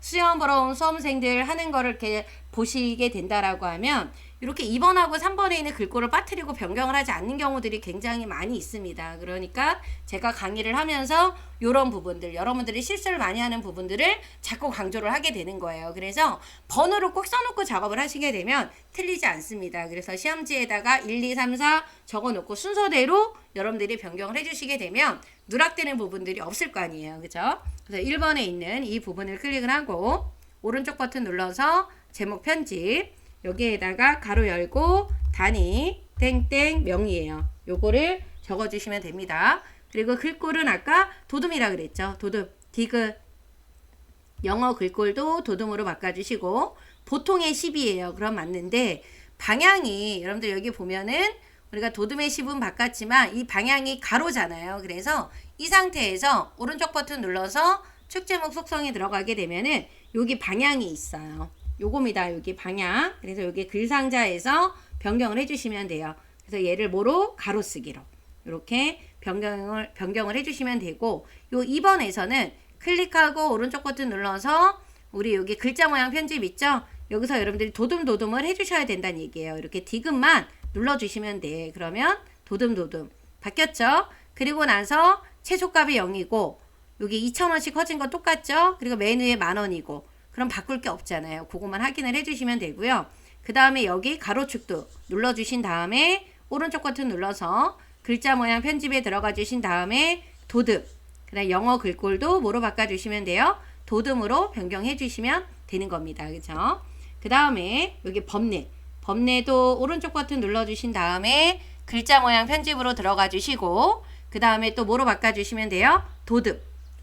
수험 보러 온 수험생들 하는 거를 이렇게 보시게 된다라고 하면 이렇게 2번하고 3번에 있는 글꼴을 빠뜨리고 변경을 하지 않는 경우들이 굉장히 많이 있습니다. 그러니까 제가 강의를 하면서 이런 부분들, 여러분들이 실수를 많이 하는 부분들을 자꾸 강조를 하게 되는 거예요. 그래서 번호를 꼭 써놓고 작업을 하시게 되면 틀리지 않습니다. 그래서 시험지에다가 1, 2, 3, 4 적어놓고 순서대로 여러분들이 변경을 해주시게 되면 누락되는 부분들이 없을 거 아니에요. 그죠? 그래서 1번에 있는 이 부분을 클릭을 하고 오른쪽 버튼 눌러서 제목 편집 여기에다가 가로 열고 단위 땡땡 명이에요. 요거를 적어주시면 됩니다. 그리고 글꼴은 아까 도둠이라 그랬죠. 도둠, 디귿. 영어 글꼴도 도둠으로 바꿔주시고 보통의 10이에요. 그럼 맞는데 방향이 여러분들 여기 보면은 우리가 도둠의 10은 바꿨지만 이 방향이 가로잖아요. 그래서 이 상태에서 오른쪽 버튼 눌러서 축제목 속성에 들어가게 되면은 여기 방향이 있어요. 요겁니다. 여기 방향. 그래서 여기 글상자에서 변경을 해주시면 돼요. 그래서 얘를 뭐로? 가로쓰기로. 이렇게 변경을 해주시면 되고 요 2번에서는 클릭하고 오른쪽 버튼 눌러서 우리 여기 글자 모양 편집 있죠? 여기서 여러분들이 도둠을 해주셔야 된다는 얘기예요. 이렇게 디귿만 눌러주시면 돼. 그러면 도둠 바뀌었죠? 그리고 나서 최소값이 0이고 여기 2,000원씩 커진 거 똑같죠? 그리고 맨 위에 10,000원이고 그럼 바꿀 게 없잖아요. 그것만 확인을 해주시면 되고요. 그 다음에 여기 가로축도 눌러주신 다음에 오른쪽 버튼 눌러서 글자 모양 편집에 들어가 주신 다음에 도듬, 그 다음 영어 글꼴도 뭐로 바꿔주시면 돼요? 도듬으로 변경해 주시면 되는 겁니다. 그죠? 그 다음에 여기 법례도 오른쪽 버튼 눌러주신 다음에 글자 모양 편집으로 들어가 주시고 그 다음에 또 뭐로 바꿔주시면 돼요?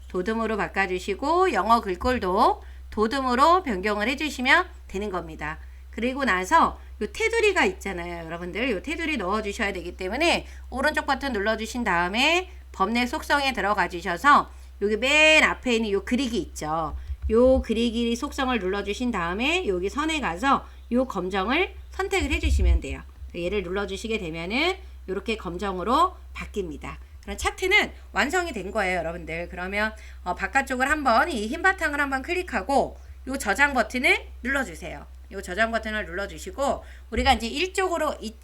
도듬으로 바꿔주시고 영어 글꼴도 도듬으로 변경을 해주시면 되는 겁니다. 그리고 나서 요 테두리가 있잖아요. 여러분들 요 테두리 넣어주셔야 되기 때문에 오른쪽 버튼 눌러주신 다음에 법례 속성에 들어가 주셔서 여기 맨 앞에 있는 요 그리기 있죠. 요 그리기 속성을 눌러주신 다음에 여기 선에 가서 요 검정을 선택을 해주시면 돼요. 얘를 눌러주시게 되면은 이렇게 검정으로 바뀝니다. 그럼 차트는 완성이 된 거예요, 여러분들. 그러면 바깥쪽을 한번 이 흰 바탕을 한번 클릭하고 요 저장 버튼을 눌러주세요. 요 저장 버튼을 눌러주시고 우리가 이제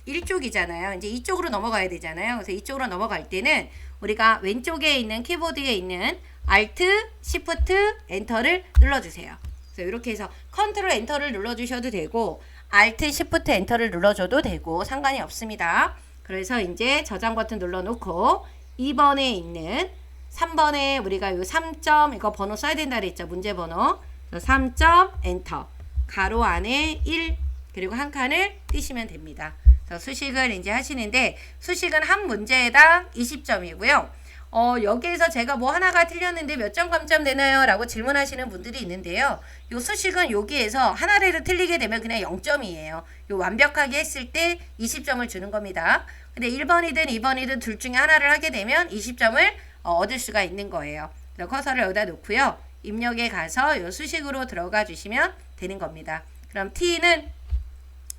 일쪽이잖아요. 이제 이쪽으로 넘어가야 되잖아요. 그래서 이쪽으로 넘어갈 때는 우리가 왼쪽에 있는 키보드에 있는 Alt, Shift, Enter를 눌러주세요. 그래서 이렇게 해서 컨트롤 엔터를 눌러주셔도 되고 Alt, Shift, Enter를 눌러줘도 되고 상관이 없습니다. 그래서 이제 저장 버튼 눌러놓고 2번에 있는 3번에 우리가 요 3점 이거 번호 써야 된다 그랬죠. 문제 번호 3점 엔터 가로 안에 1 그리고 한 칸을 띄시면 됩니다. 그래서 수식을 이제 하시는데 수식은 한 문제에당 20점이고요. 여기에서 제가 뭐 하나가 틀렸는데 몇 점 감점 되나요? 라고 질문하시는 분들이 있는데요. 요 수식은 여기에서 하나라도 틀리게 되면 그냥 0점이에요. 요 완벽하게 했을 때 20점을 주는 겁니다. 근데 1번이든 2번이든 둘 중에 하나를 하게 되면 20점을 얻을 수가 있는 거예요. 그래서 커서를 여기다 놓고요. 입력에 가서 요 수식으로 들어가 주시면 되는 겁니다. 그럼 T는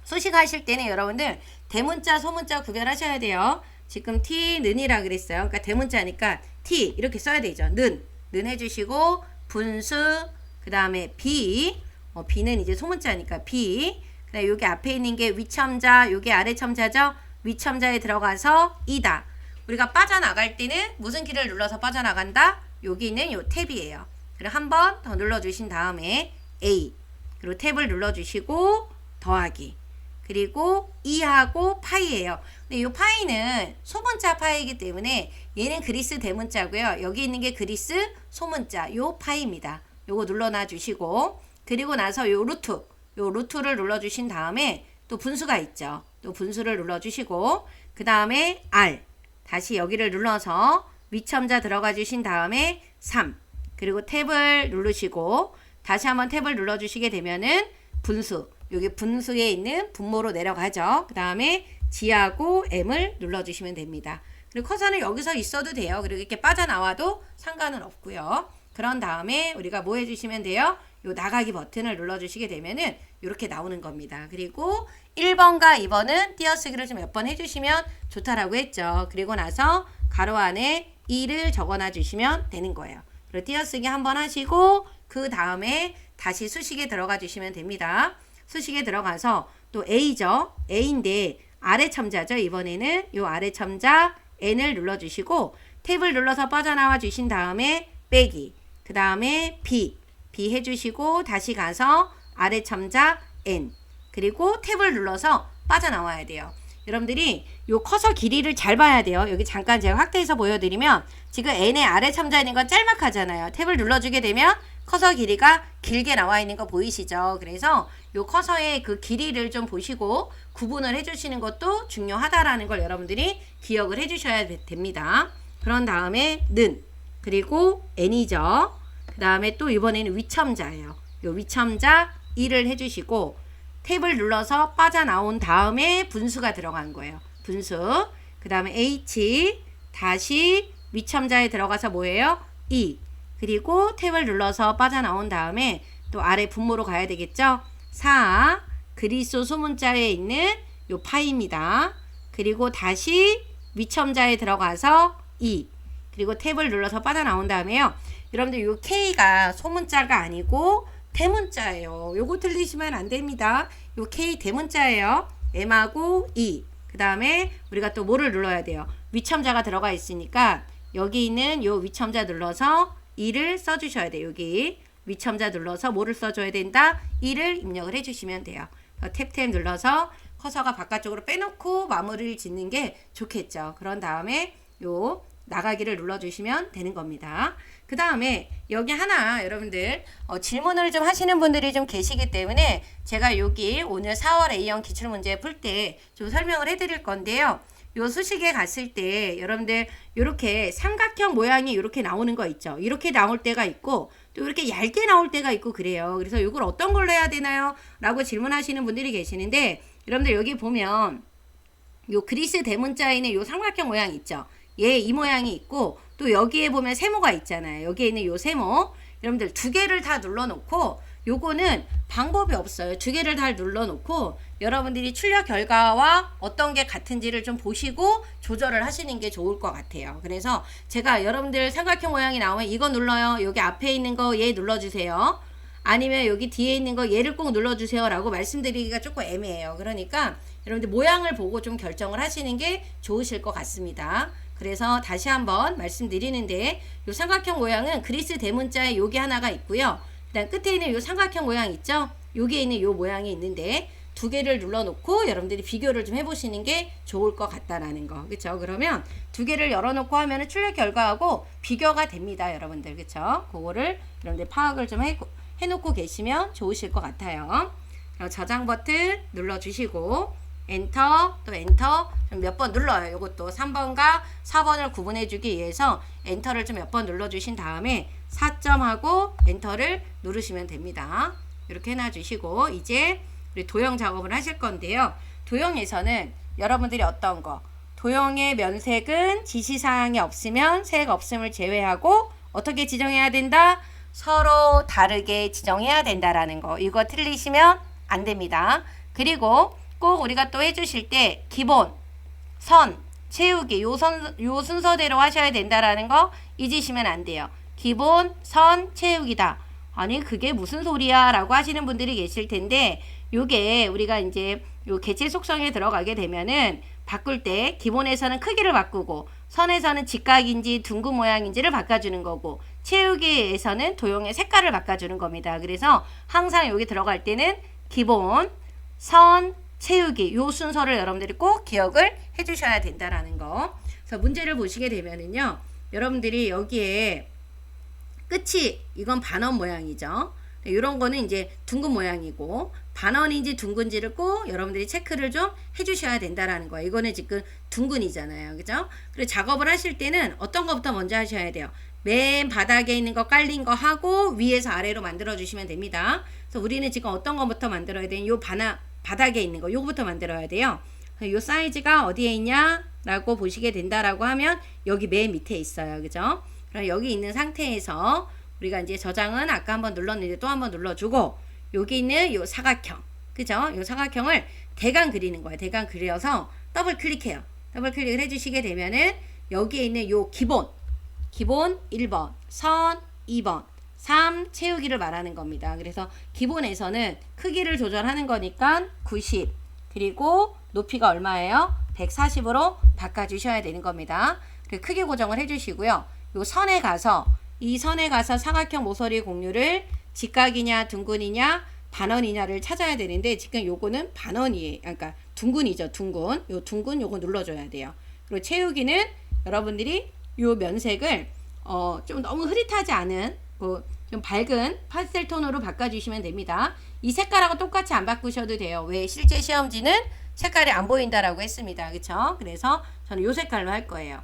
수식하실 때는 여러분들 대문자, 소문자 구별하셔야 돼요. 지금 T는이라 그랬어요. 그러니까 대문자니까 T 이렇게 써야 되죠. 는 해주시고 분수 그 다음에 B B는 이제 소문자니까 B 그 다음에 여기 앞에 있는 게 위첨자 여기 아래 첨자죠. 위첨자에 들어가서 이다. 우리가 빠져나갈 때는 무슨 키를 눌러서 빠져나간다? 여기는 요 탭이에요. 그리고 한 번 더 눌러주신 다음에 A 그리고 탭을 눌러주시고 더하기 그리고 2하고 파이예요. 근데 이 파이는 소문자 파이이기 때문에 얘는 그리스 대문자고요. 여기 있는 게 그리스 소문자 요 파이입니다. 요거 눌러놔 주시고 그리고 나서 요 루트를 눌러주신 다음에 또 분수가 있죠. 또 분수를 눌러주시고 그 다음에 R 다시 여기를 눌러서 위첨자 들어가 주신 다음에 3 그리고 탭을 누르시고 다시 한번 탭을 눌러주시게 되면은 분수 여기 분수에 있는 분모로 내려가죠. 그 다음에 G하고 M을 눌러주시면 됩니다. 그리고 커서는 여기서 있어도 돼요. 그리고 이렇게 빠져나와도 상관은 없고요. 그런 다음에 우리가 뭐 해주시면 돼요? 요 나가기 버튼을 눌러주시게 되면은 이렇게 나오는 겁니다. 그리고 1번과 2번은 띄어쓰기를 좀 몇 번 해주시면 좋다라고 했죠. 그리고 나서 가로 안에 2를 적어놔 주시면 되는 거예요. 그리고 띄어쓰기 한번 하시고 그 다음에 다시 수식에 들어가 주시면 됩니다. 수식에 들어가서 또 A죠. A인데 아래 첨자죠. 이번에는 요 아래 첨자 N을 눌러주시고 탭을 눌러서 빠져나와 주신 다음에 빼기 그 다음에 B 해주시고 다시 가서 아래 첨자 N 그리고 탭을 눌러서 빠져나와야 돼요. 여러분들이 요 커서 길이를 잘 봐야 돼요. 여기 잠깐 제가 확대해서 보여드리면 지금 N의 아래 첨자 있는 건 짤막하잖아요. 탭을 눌러주게 되면 커서 길이가 길게 나와 있는 거 보이시죠? 그래서 요 커서의 그 길이를 좀 보시고 구분을 해주시는 것도 중요하다라는 걸 여러분들이 기억을 해주셔야 됩니다. 그런 다음에 는 그리고 N이죠. 그 다음에 또 이번에는 위첨자예요. 요 위첨자 2를 해주시고 탭을 눌러서 빠져나온 다음에 분수가 들어간 거예요. 분수. 그 다음에 H 다시 위첨자에 들어가서 뭐예요? 2 그리고 탭을 눌러서 빠져나온 다음에 또 아래 분모로 가야 되겠죠? 4 그리스 소문자에 있는 요 파입니다. 그리고 다시 위첨자에 들어가서 2 그리고 탭을 눌러서 빠져나온 다음에요. 여러분들 요 K가 소문자가 아니고 대문자예요. 요거 틀리시면 안 됩니다. 요 K 대문자예요. M하고 E 그 다음에 우리가 또 뭐를 눌러야 돼요? 위첨자가 들어가 있으니까 여기 있는 요 위첨자 눌러서 E를 써주셔야 돼요. 여기 위첨자 눌러서 뭐를 써줘야 된다? 2를 입력을 해주시면 돼요. 탭 눌러서 커서가 바깥쪽으로 빼놓고 마무리를 짓는 게 좋겠죠. 그런 다음에 요 나가기를 눌러주시면 되는 겁니다. 그 다음에 여기 하나 여러분들 질문을 좀 하시는 분들이 좀 계시기 때문에 제가 여기 오늘 4월 A형 기출문제 풀 때 좀 설명을 해드릴 건데요. 요 수식에 갔을 때 여러분들 이렇게 삼각형 모양이 이렇게 나오는 거 있죠. 이렇게 나올 때가 있고 또 이렇게 얇게 나올 때가 있고 그래요. 그래서 이걸 어떤 걸로 해야 되나요? 라고 질문하시는 분들이 계시는데 여러분들 여기 보면 요 그리스 대문자에 있는 요 삼각형 모양 있죠. 얘 이 모양이 있고 또 여기에 보면 세모가 있잖아요. 여기에 있는 요 세모 여러분들 두 개를 다 눌러놓고 요거는 방법이 없어요. 두 개를 다 눌러놓고 여러분들이 출력 결과와 어떤 게 같은지를 좀 보시고 조절을 하시는 게 좋을 것 같아요. 그래서 제가 여러분들 삼각형 모양이 나오면 이거 눌러요. 여기 앞에 있는 거 얘 눌러주세요. 아니면 여기 뒤에 있는 거 얘를 꼭 눌러주세요 라고 말씀드리기가 조금 애매해요. 그러니까 여러분들 모양을 보고 좀 결정을 하시는 게 좋으실 것 같습니다. 그래서 다시 한번 말씀드리는데 이 삼각형 모양은 그리스 대문자에 여기 하나가 있고요. 그다음 끝에 있는 이 삼각형 모양 있죠? 여기에 있는 이 모양이 있는데 두 개를 눌러놓고 여러분들이 비교를 좀 해보시는 게 좋을 것 같다라는 거. 그쵸? 그러면 두 개를 열어놓고 하면은 출력 결과하고 비교가 됩니다. 여러분들. 그쵸? 그거를 여러분들 파악을 좀 해놓고 계시면 좋으실 것 같아요. 저장 버튼 눌러주시고 엔터 또 엔터 몇 번 눌러요. 이것도 3번과 4번을 구분해 주기 위해서 엔터를 좀 몇 번 눌러주신 다음에 4점하고 엔터를 누르시면 됩니다. 이렇게 해놔주시고 이제 우리 도형 작업을 하실 건데요. 도형에서는 여러분들이 어떤 거 도형의 면색은 지시사항이 없으면 색 없음을 제외하고 어떻게 지정해야 된다? 서로 다르게 지정해야 된다라는 거. 이거 틀리시면 안 됩니다. 그리고 꼭 우리가 또 해주실 때 기본, 선, 채우기 요 순서대로 하셔야 된다라는 거 잊으시면 안 돼요. 기본, 선, 채우기다. 아니 그게 무슨 소리야 라고 하시는 분들이 계실 텐데 요게 우리가 이제 요 개체 속성에 들어가게 되면은 바꿀 때 기본에서는 크기를 바꾸고 선에서는 직각인지 둥근 모양인지를 바꿔주는 거고 채우기에서는 도형의 색깔을 바꿔주는 겁니다. 그래서 항상 여기 들어갈 때는 기본, 선, 채우기 요 순서를 여러분들이 꼭 기억을 해주셔야 된다라는 거. 그래서 문제를 보시게 되면은요, 여러분들이 여기에 끝이 이건 반원 모양이죠. 이런 거는 이제 둥근 모양이고 반원인지 둥근지를 꼭 여러분들이 체크를 좀 해주셔야 된다라는 거예요. 이거는 지금 둥근이잖아요, 그죠? 그리고 작업을 하실 때는 어떤 것부터 먼저 하셔야 돼요. 맨 바닥에 있는 거 깔린 거 하고 위에서 아래로 만들어 주시면 됩니다. 그래서 우리는 지금 어떤 것부터 만들어야 돼요? 요 바닥에 있는 거 요거부터 만들어야 돼요. 요 사이즈가 어디에 있냐 라고 보시게 된다라고 하면 여기 맨 밑에 있어요, 그죠? 그럼 여기 있는 상태에서 우리가 이제 저장은 아까 한번 눌렀는데 또 한번 눌러주고 여기 있는 요 사각형, 그죠? 요 사각형을 대강 그리는 거예요. 대강 그려서 더블 클릭해요. 더블 클릭을 해주시게 되면은 여기에 있는 요 기본 1번, 선 2번, 3 채우기를 말하는 겁니다. 그래서 기본에서는 크기를 조절하는 거니까 90 그리고 높이가 얼마예요? 140으로 바꿔주셔야 되는 겁니다. 크기 고정을 해주시고요. 요 선에 가서 이 선에 가서 사각형 모서리 공률을 직각이냐 둥근이냐 반원이냐를 찾아야 되는데 지금 요거는 반원이에요. 그러니까 둥근이죠. 둥근. 요 둥근 요거 눌러줘야 돼요. 그리고 채우기는 여러분들이 요 면색을 좀 너무 흐릿하지 않은 좀 밝은 파스텔 톤으로 바꿔주시면 됩니다. 이 색깔하고 똑같이 안 바꾸셔도 돼요. 왜? 실제 시험지는 색깔이 안 보인다라고 했습니다. 그쵸? 그래서 저는 요 색깔로 할 거예요.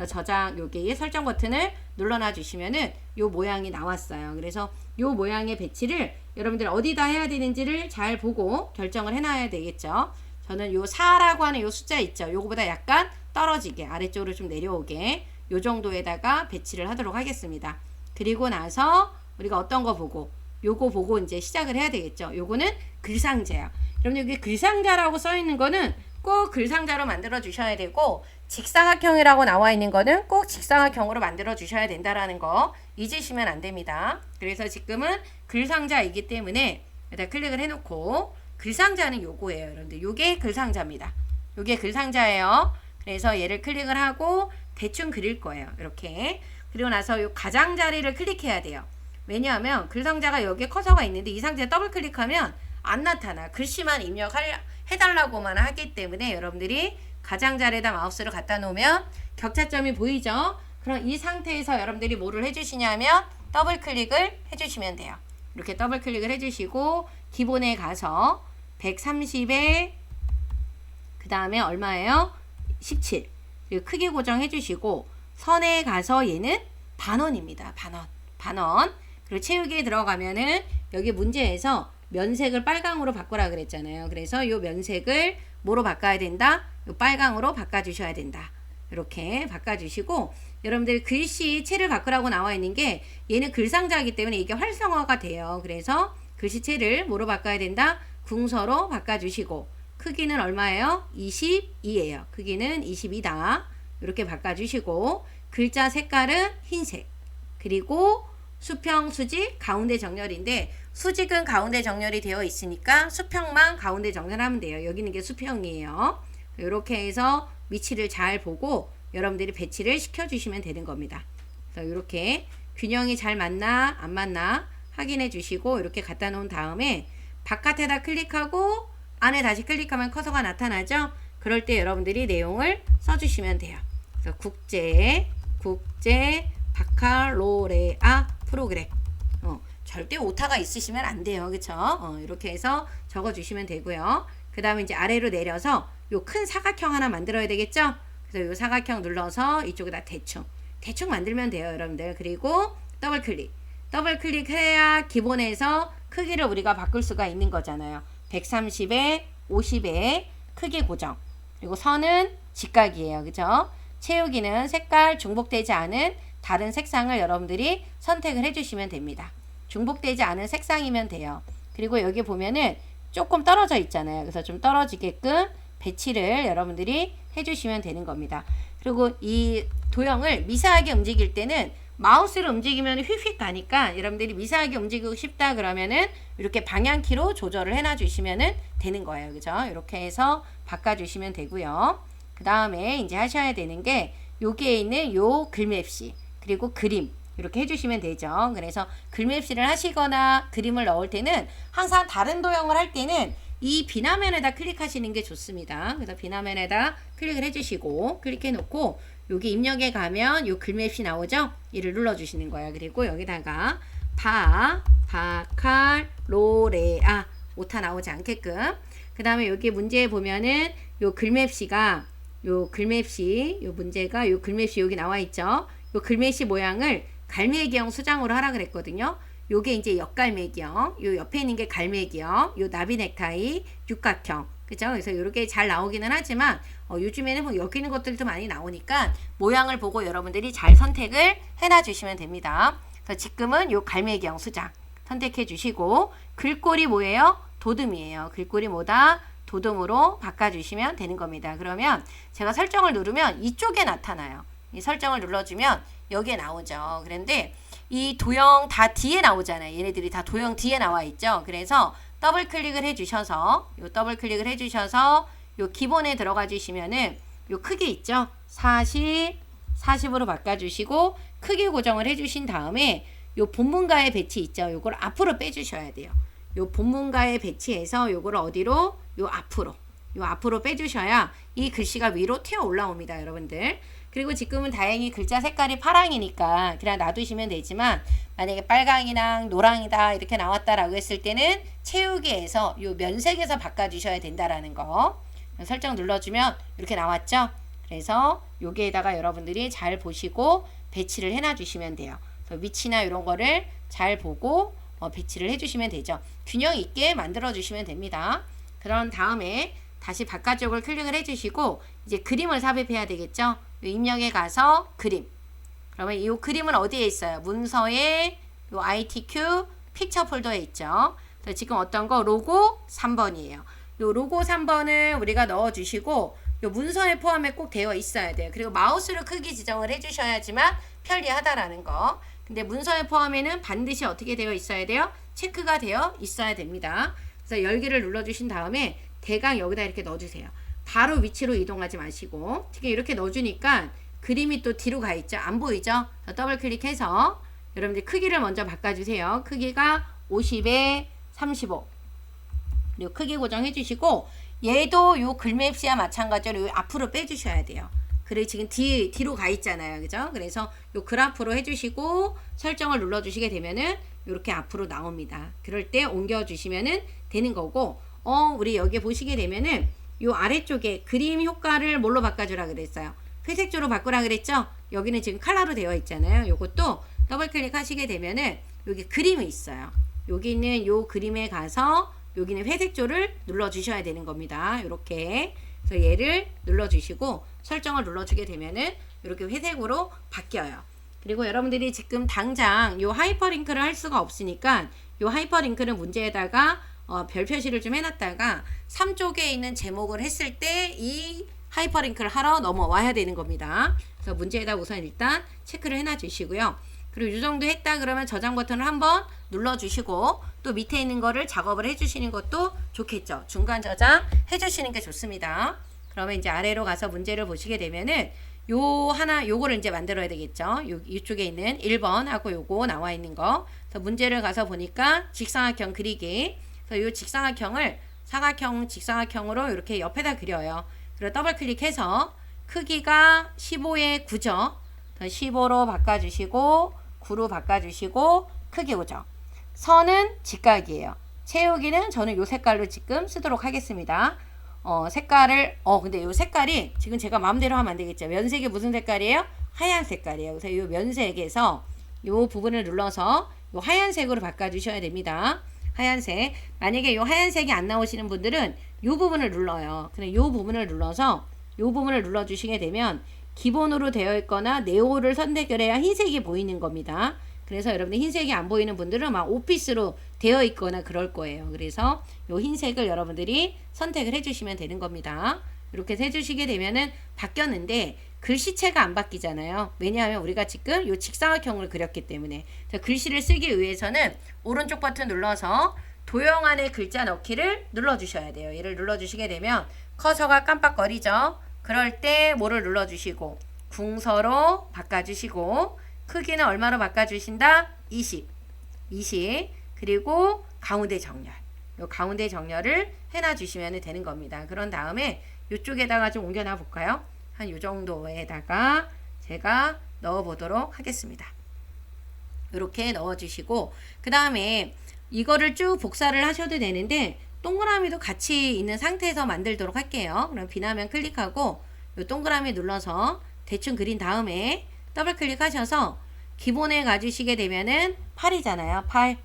저장 여기 설정 버튼을 눌러놔 주시면은 요 모양이 나왔어요. 그래서 요 모양의 배치를 여러분들 어디다 해야 되는지를 잘 보고 결정을 해놔야 되겠죠. 저는 요 4라고 하는 요 숫자 있죠. 요거보다 약간 떨어지게 아래쪽으로 좀 내려오게 요 정도에다가 배치를 하도록 하겠습니다. 그리고 나서 우리가 어떤 거 보고 요거 보고 이제 시작을 해야 되겠죠. 요거는 글상자예요. 여러분 여기 글상자라고 써 있는 거는 꼭 글상자로 만들어 주셔야 되고 직사각형이라고 나와 있는 거는 꼭 직사각형으로 만들어 주셔야 된다라는 거 잊으시면 안 됩니다. 그래서 지금은 글상자이기 때문에 일단 클릭을 해놓고 글상자는 요거예요. 여러분들 요게 글상자입니다. 요게 글상자예요. 그래서 얘를 클릭을 하고 대충 그릴 거예요. 이렇게. 그리고 나서 요 가장자리를 클릭해야 돼요. 왜냐하면 글상자가 여기에 커서가 있는데 이 상태에 더블 클릭하면 안 나타나. 글씨만 입력해달라고만 하기 때문에 여러분들이 가장자리에다 마우스를 갖다 놓으면 격차점이 보이죠? 그럼 이 상태에서 여러분들이 뭐를 해주시냐면 더블 클릭을 해주시면 돼요. 이렇게 더블 클릭을 해주시고 기본에 가서 130에 그 다음에 얼마예요? 17. 그리고 크기 고정해 주시고 선에 가서 얘는 반원입니다. 반원. 그리고 채우기에 들어가면은 여기 문제에서 면색을 빨강으로 바꾸라 그랬잖아요. 그래서 이 면색을 뭐로 바꿔야 된다? 이 빨강으로 바꿔주셔야 된다. 이렇게 바꿔주시고 여러분들 글씨 채를 바꾸라고 나와 있는 게 얘는 글상자이기 때문에 이게 활성화가 돼요. 그래서 글씨체를 뭐로 바꿔야 된다? 궁서로 바꿔주시고 크기는 얼마예요? 22예요. 크기는 22다. 이렇게 바꿔주시고 글자 색깔은 흰색. 그리고 수평, 수직, 가운데 정렬인데 수직은 가운데 정렬이 되어 있으니까 수평만 가운데 정렬하면 돼요. 여기 있는 게 수평이에요. 이렇게 해서 위치를 잘 보고 여러분들이 배치를 시켜주시면 되는 겁니다. 그래서 이렇게 균형이 잘 맞나 안 맞나 확인해 주시고 이렇게 갖다 놓은 다음에 바깥에다 클릭하고 안에 다시 클릭하면 커서가 나타나죠. 그럴 때 여러분들이 내용을 써주시면 돼요. 그래서 국제 바칼로레아 프로그램. 절대 오타가 있으시면 안 돼요. 그쵸? 이렇게 해서 적어주시면 되고요. 그 다음에 이제 아래로 내려서 요 큰 사각형 하나 만들어야 되겠죠? 그래서 요 사각형 눌러서 이쪽에다 대충 만들면 돼요. 여러분들. 그리고 더블 클릭 해야 기본에서 크기를 우리가 바꿀 수가 있는 거잖아요. 130에 50에 크기 고정. 그리고 선은 직각이에요. 그죠? 채우기는 색깔 중복되지 않은 다른 색상을 여러분들이 선택을 해주시면 됩니다. 중복되지 않은 색상이면 돼요. 그리고 여기 보면은 조금 떨어져 있잖아요. 그래서 좀 떨어지게끔 배치를 여러분들이 해주시면 되는 겁니다. 그리고 이 도형을 미세하게 움직일 때는 마우스를 움직이면 휙휙 가니까 여러분들이 미세하게 움직이고 싶다 그러면은 이렇게 방향키로 조절을 해놔 주시면 되는 거예요. 그죠? 이렇게 해서 바꿔주시면 되고요. 그 다음에 이제 하셔야 되는 게 여기에 있는 요 글맵시 그리고 그림 이렇게 해주시면 되죠. 그래서 글맵시를 하시거나 그림을 넣을 때는 항상 다른 도형을 할 때는 이 비나면에다 클릭하시는 게 좋습니다. 그래서 비나면에다 클릭을 해주시고 클릭해 놓고 여기 입력에 가면 요 글맵시 나오죠? 이를 눌러주시는 거예요. 그리고 여기다가 바칼로레아 오타 나오지 않게끔 그 다음에 여기 문제에 보면은 요 글맵시가 요 문제가 요 글맵시 여기 나와 있죠? 요 글맵시 모양을 갈매기형 수장으로 하라 그랬거든요. 요게 이제 역갈매기형, 요 옆에 있는 게 갈매기형, 요 나비 넥타이, 육각형. 그죠? 그래서 이렇게 잘 나오기는 하지만 요즘에는 뭐 여기 있는 것들도 많이 나오니까 모양을 보고 여러분들이 잘 선택을 해놔 주시면 됩니다. 그래서 지금은 요 갈매기형 수장 선택해 주시고 글꼴이 뭐예요? 도둠이에요. 글꼴이 뭐다? 도둠으로 바꿔주시면 되는 겁니다. 그러면 제가 설정을 누르면 이쪽에 나타나요. 이 설정을 눌러주면 여기에 나오죠. 그런데 이 도형 다 뒤에 나오잖아요. 얘네들이 다 도형 뒤에 나와 있죠. 그래서 더블 클릭을 해주셔서 요 기본에 들어가 주시면은 요 크기 있죠. 40으로 바꿔주시고 크기 고정을 해주신 다음에 요 본문가의 배치 있죠. 요걸 앞으로 빼주셔야 돼요. 요 본문가의 배치에서 요걸 어디로? 요 앞으로 빼주셔야 이 글씨가 위로 튀어 올라옵니다. 여러분들. 그리고 지금은 다행히 글자 색깔이 파랑이니까 그냥 놔두시면 되지만 만약에 빨강이랑 노랑이다 이렇게 나왔다라고 했을 때는 채우기에서 요 면색에서 바꿔주셔야 된다라는 거 설정 눌러주면 이렇게 나왔죠. 그래서 여기에다가 여러분들이 잘 보시고 배치를 해놔 주시면 돼요. 그래서 위치나 이런 거를 잘 보고 배치를 해주시면 되죠. 균형 있게 만들어 주시면 됩니다. 그런 다음에 다시 바깥쪽을 클릭을 해주시고 이제 그림을 삽입해야 되겠죠. 입력에 가서 그림. 그러면 이 그림은 어디에 있어요? 문서에 요 ITQ 픽처 폴더에 있죠. 그래서 지금 어떤 거? 로고 3번이에요. 요 로고 3번을 우리가 넣어주시고 요 문서에 포함에 꼭 되어 있어야 돼요. 그리고 마우스로 크기 지정을 해주셔야지만 편리하다라는 거. 근데 문서에 포함에는 반드시 어떻게 되어 있어야 돼요? 체크가 되어 있어야 됩니다. 그래서 열기를 눌러주신 다음에 대강 여기다 이렇게 넣어주세요. 바로 위치로 이동하지 마시고 특히 이렇게 넣어주니까 그림이 또 뒤로 가 있죠. 안 보이죠? 더블 클릭해서 여러분들 크기를 먼저 바꿔주세요. 크기가 50에 35. 그리고 크기 고정해 주시고 얘도 요 글맵시와 마찬가지로 요 앞으로 빼주셔야 돼요. 그래 지금 뒤로 가 있잖아요. 그죠? 그래서 요 그래프로 해주시고 설정을 눌러주시게 되면은 이렇게 앞으로 나옵니다. 그럴 때 옮겨주시면은 되는 거고 우리 여기 보시게 되면은 요 아래쪽에 그림 효과를 뭘로 바꿔주라 그랬어요? 회색조로 바꾸라 그랬죠? 여기는 지금 컬러로 되어 있잖아요. 요것도 더블 클릭하시게 되면은 여기 그림이 있어요. 여기 있는 요 그림에 가서 여기는 회색조를 눌러주셔야 되는 겁니다. 이렇게 그래서 얘를 눌러주시고 설정을 눌러주게 되면은 이렇게 회색으로 바뀌어요. 그리고 여러분들이 지금 당장 요 하이퍼링크를 할 수가 없으니까 요 하이퍼링크를 문제에다가 별 표시를 좀 해놨다가 3쪽에 있는 제목을 했을 때 이 하이퍼링크를 하러 넘어와야 되는 겁니다. 그래서 문제에다 우선 일단 체크를 해놔 주시고요. 그리고 이 정도 했다 그러면 저장 버튼을 한번 눌러주시고 또 밑에 있는 거를 작업을 해주시는 것도 좋겠죠. 중간 저장 해주시는 게 좋습니다. 그러면 이제 아래로 가서 문제를 보시게 되면은 요거를 이제 만들어야 되겠죠. 이쪽에 있는 1번하고 요거 나와 있는 거. 그래서 문제를 가서 보니까 직사각형 그리기. 그래서 요 직사각형을 사각형, 직사각형으로 이렇게 옆에다 그려요. 그리고 더블 클릭해서 크기가 15에 9죠. 15로 바꿔주시고 9로 바꿔주시고 크기 5죠. 선은 직각이에요. 채우기는 저는 요 색깔로 지금 쓰도록 하겠습니다. 색깔을 근데 요 색깔이 지금 제가 마음대로 하면 안 되겠죠. 면색이 무슨 색깔이에요? 하얀 색깔이에요. 그래서 요 면색에서 요 부분을 눌러서 요 하얀색으로 바꿔주셔야 됩니다. 하얀색. 만약에 요 하얀색이 안 나오시는 분들은 요 부분을 눌러요. 그래 요 부분을 눌러서 요 부분을 눌러주시게 되면 기본으로 되어 있거나 네오를 선택을 해야 흰색이 보이는 겁니다. 그래서 여러분들 흰색이 안 보이는 분들은 막 오피스로 되어 있거나 그럴 거예요. 그래서 요 흰색을 여러분들이 선택을 해주시면 되는 겁니다. 이렇게 해주시게 되면은 바뀌었는데 글씨체가 안 바뀌잖아요. 왜냐하면 우리가 지금 요 직사각형을 그렸기 때문에. 글씨를 쓰기 위해서는 오른쪽 버튼 눌러서 도형 안에 글자 넣기를 눌러주셔야 돼요. 얘를 눌러주시게 되면 커서가 깜빡거리죠. 그럴 때 뭐를 눌러주시고 궁서로 바꿔주시고 크기는 얼마로 바꿔주신다? 20 그리고 가운데 정렬 요 가운데 정렬을 해놔주시면 되는 겁니다. 그런 다음에 이쪽에다가 좀 옮겨놔 볼까요? 한 요 정도에다가 제가 넣어 보도록 하겠습니다. 이렇게 넣어주시고 그 다음에 이거를 쭉 복사를 하셔도 되는데 동그라미도 같이 있는 상태에서 만들도록 할게요. 그럼 비나면 클릭하고 요 동그라미 눌러서 대충 그린 다음에 더블 클릭하셔서 기본에 가주시게 되면은 8이잖아요. 8.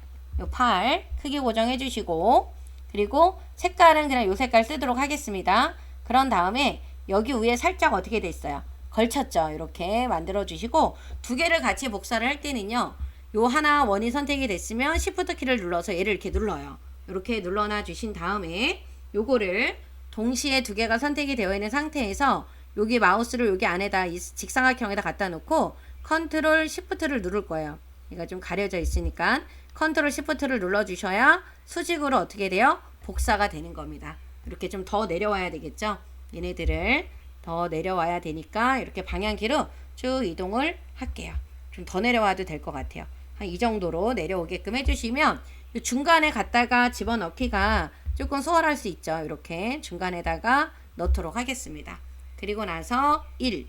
요 8 크기 고정해 주시고 그리고 색깔은 그냥 요 색깔 쓰도록 하겠습니다. 그런 다음에 여기 위에 살짝 어떻게 됐어요? 걸쳤죠. 이렇게 만들어 주시고 두 개를 같이 복사를 할 때는요. 요 하나 원이 선택이 됐으면 Shift 키를 눌러서 얘를 이렇게 눌러요. 이렇게 눌러놔 주신 다음에 요거를 동시에 두 개가 선택이 되어 있는 상태에서 여기 마우스를 여기 안에다 이 직사각형에다 갖다 놓고 컨트롤 Shift를 누를 거예요. 얘가 좀 가려져 있으니까 컨트롤 Shift를 눌러 주셔야 수직으로 어떻게 돼요? 복사가 되는 겁니다. 이렇게 좀 더 내려와야 되겠죠? 얘네들을 더 내려와야 되니까 이렇게 방향키로 쭉 이동을 할게요. 좀 더 내려와도 될 것 같아요. 한 이 정도로 내려오게끔 해주시면 중간에 갖다가 집어넣기가 조금 수월할 수 있죠. 이렇게 중간에다가 넣도록 하겠습니다. 그리고 나서 1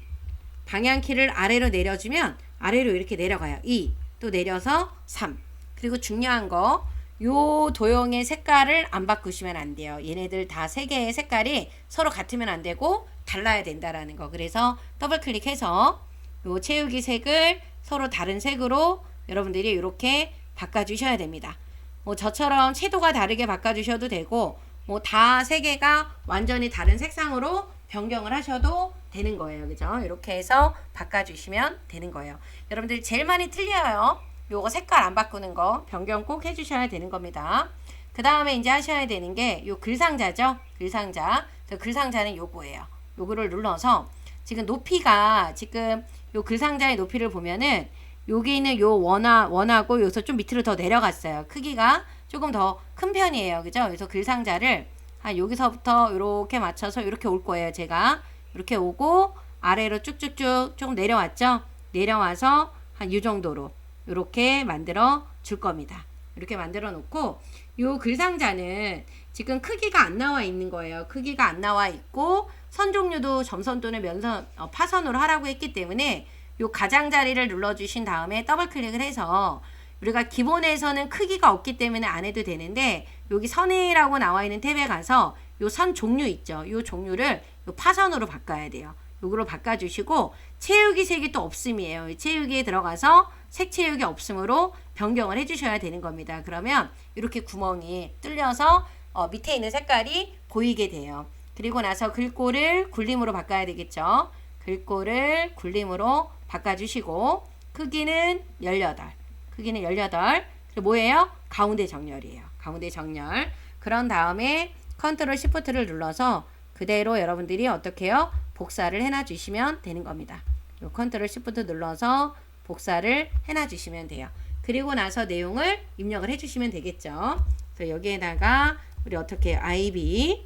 방향키를 아래로 내려주면 아래로 이렇게 내려가요. 2 또 내려서 3 그리고 중요한 거 요 도형의 색깔을 안 바꾸시면 안 돼요. 얘네들 다 세 개의 색깔이 서로 같으면 안 되고 달라야 된다라는 거. 그래서 더블 클릭해서 요 채우기 색을 서로 다른 색으로 여러분들이 이렇게 바꿔주셔야 됩니다. 뭐 저처럼 채도가 다르게 바꿔주셔도 되고 뭐 다 세 개가 완전히 다른 색상으로 변경을 하셔도 되는 거예요. 그죠? 이렇게 해서 바꿔주시면 되는 거예요. 여러분들 제일 많이 틀려요. 요거 색깔 안 바꾸는 거 변경 꼭 해주셔야 되는 겁니다. 그 다음에 이제 하셔야 되는 게 요 글상자죠. 글상자. 글상자는 요거예요. 요거를 눌러서 지금 높이가 지금 요 글상자의 높이를 보면은 여기 있는 요 원하고 여기서 좀 밑으로 더 내려갔어요. 크기가 조금 더 큰 편이에요. 그죠? 그래서 글상자를 한 여기서부터 이렇게 맞춰서 이렇게 올 거예요. 제가 이렇게 오고 아래로 쭉쭉쭉 조금 내려왔죠? 내려와서 한 이 정도로 이렇게 만들어 줄 겁니다. 이렇게 만들어 놓고 요 글상자는 지금 크기가 안 나와 있는 거예요. 크기가 안 나와 있고 선 종류도 점선 또는 면선 파선으로 하라고 했기 때문에 요 가장자리를 눌러주신 다음에 더블 클릭을 해서 우리가 기본에서는 크기가 없기 때문에 안 해도 되는데 여기 선이라고 나와 있는 탭에 가서 요 선 종류 있죠. 요 종류를 요 파선으로 바꿔야 돼요. 요거로 바꿔주시고 채우기 색이 또 없음이에요. 채우기에 들어가서 색 채우기 없음으로 변경을 해주셔야 되는 겁니다. 그러면 이렇게 구멍이 뚫려서 밑에 있는 색깔이 보이게 돼요. 그리고 나서 글꼴을 굴림으로 바꿔야 되겠죠. 글꼴을 굴림으로 바꿔주시고 크기는 18. 크기는 18. 그리고 뭐예요? 가운데 정렬이에요. 가운데 정렬. 그런 다음에 컨트롤 시프트를 눌러서 그대로 여러분들이 어떻게 해요? 복사를 해놔 주시면 되는 겁니다. 요 컨트롤 시프트 눌러서 복사를 해놔 주시면 돼요. 그리고 나서 내용을 입력을 해 주시면 되겠죠. 그래서 여기에다가 우리 어떻게 IB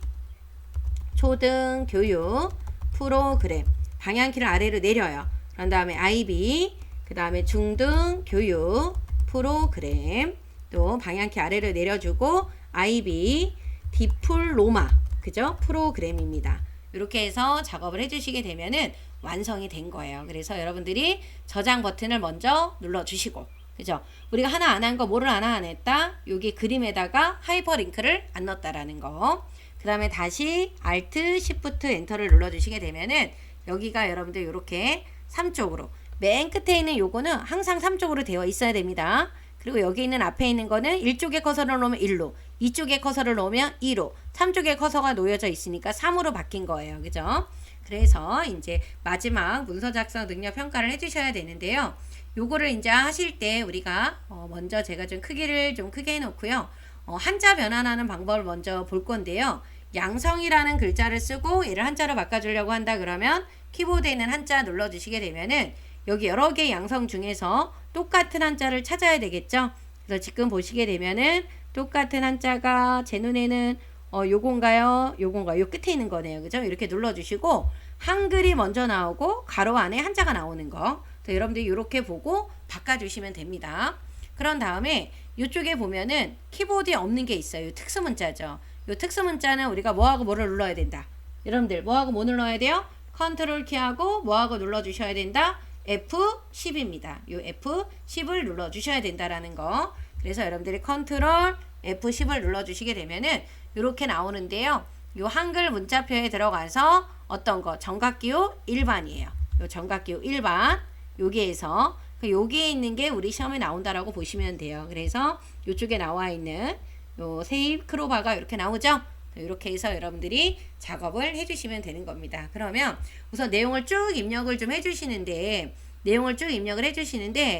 초등교육 프로그램 방향키를 아래로 내려요. 그런 다음에 IB 그 다음에 중등교육 프로그램 또 방향키 아래로 내려주고 IB 디플로마 그죠? 프로그램입니다. 이렇게 해서 작업을 해주시게 되면은 완성이 된 거예요. 그래서 여러분들이 저장 버튼을 먼저 눌러주시고, 그죠? 우리가 하나 안 한 거, 뭐를 하나 안 했다? 여기 그림에다가 하이퍼링크를 안 넣었다라는 거. 그 다음에 다시 Alt, Shift, 엔터를 눌러주시게 되면은 여기가 여러분들 이렇게 3쪽으로 맨 끝에 있는 요거는 항상 3쪽으로 되어 있어야 됩니다. 그리고 여기 있는 앞에 있는 거는 1쪽에 커서를 놓으면 1로, 2쪽에 커서를 놓으면 2로, 3쪽에 커서가 놓여져 있으니까 3으로 바뀐 거예요. 그죠? 그래서 이제 마지막 문서 작성 능력 평가를 해주셔야 되는데요. 요거를 이제 하실 때 우리가 먼저 제가 좀 크기를 좀 크게 해놓고요. 한자 변환하는 방법을 먼저 볼 건데요. 양성이라는 글자를 쓰고 얘를 한자로 바꿔주려고 한다 그러면 키보드에 있는 한자 눌러주시게 되면은 여기 여러 개의 양성 중에서 똑같은 한자를 찾아야 되겠죠. 그래서 지금 보시게 되면은 똑같은 한자가 제 눈에는 요건가요? 요건가요? 요 끝에 있는 거네요. 그죠? 이렇게 눌러주시고 한글이 먼저 나오고 가로 안에 한자가 나오는 거. 여러분들이 이렇게 보고 바꿔주시면 됩니다. 그런 다음에 이쪽에 보면은 키보드에 없는 게 있어요. 특수문자죠. 이 특수문자는 우리가 뭐하고 뭐를 눌러야 된다. 여러분들 뭐하고 뭐 눌러야 돼요? 컨트롤 키하고 뭐하고 눌러주셔야 된다. F10입니다. 이 F10을 눌러주셔야 된다라는 거. 그래서 여러분들이 컨트롤 F10을 눌러주시게 되면은 이렇게 나오는데요. 이 한글 문자표에 들어가서 어떤 거 정각기호 1반이에요. 이 정각기호 1반 여기에서 여기에 있는 게 우리 시험에 나온다라고 보시면 돼요. 그래서 이쪽에 나와 있는 요 세입 크로바가 이렇게 나오죠. 이렇게 해서 여러분들이 작업을 해주시면 되는 겁니다. 그러면 우선 내용을 쭉 입력을 좀 해주시는데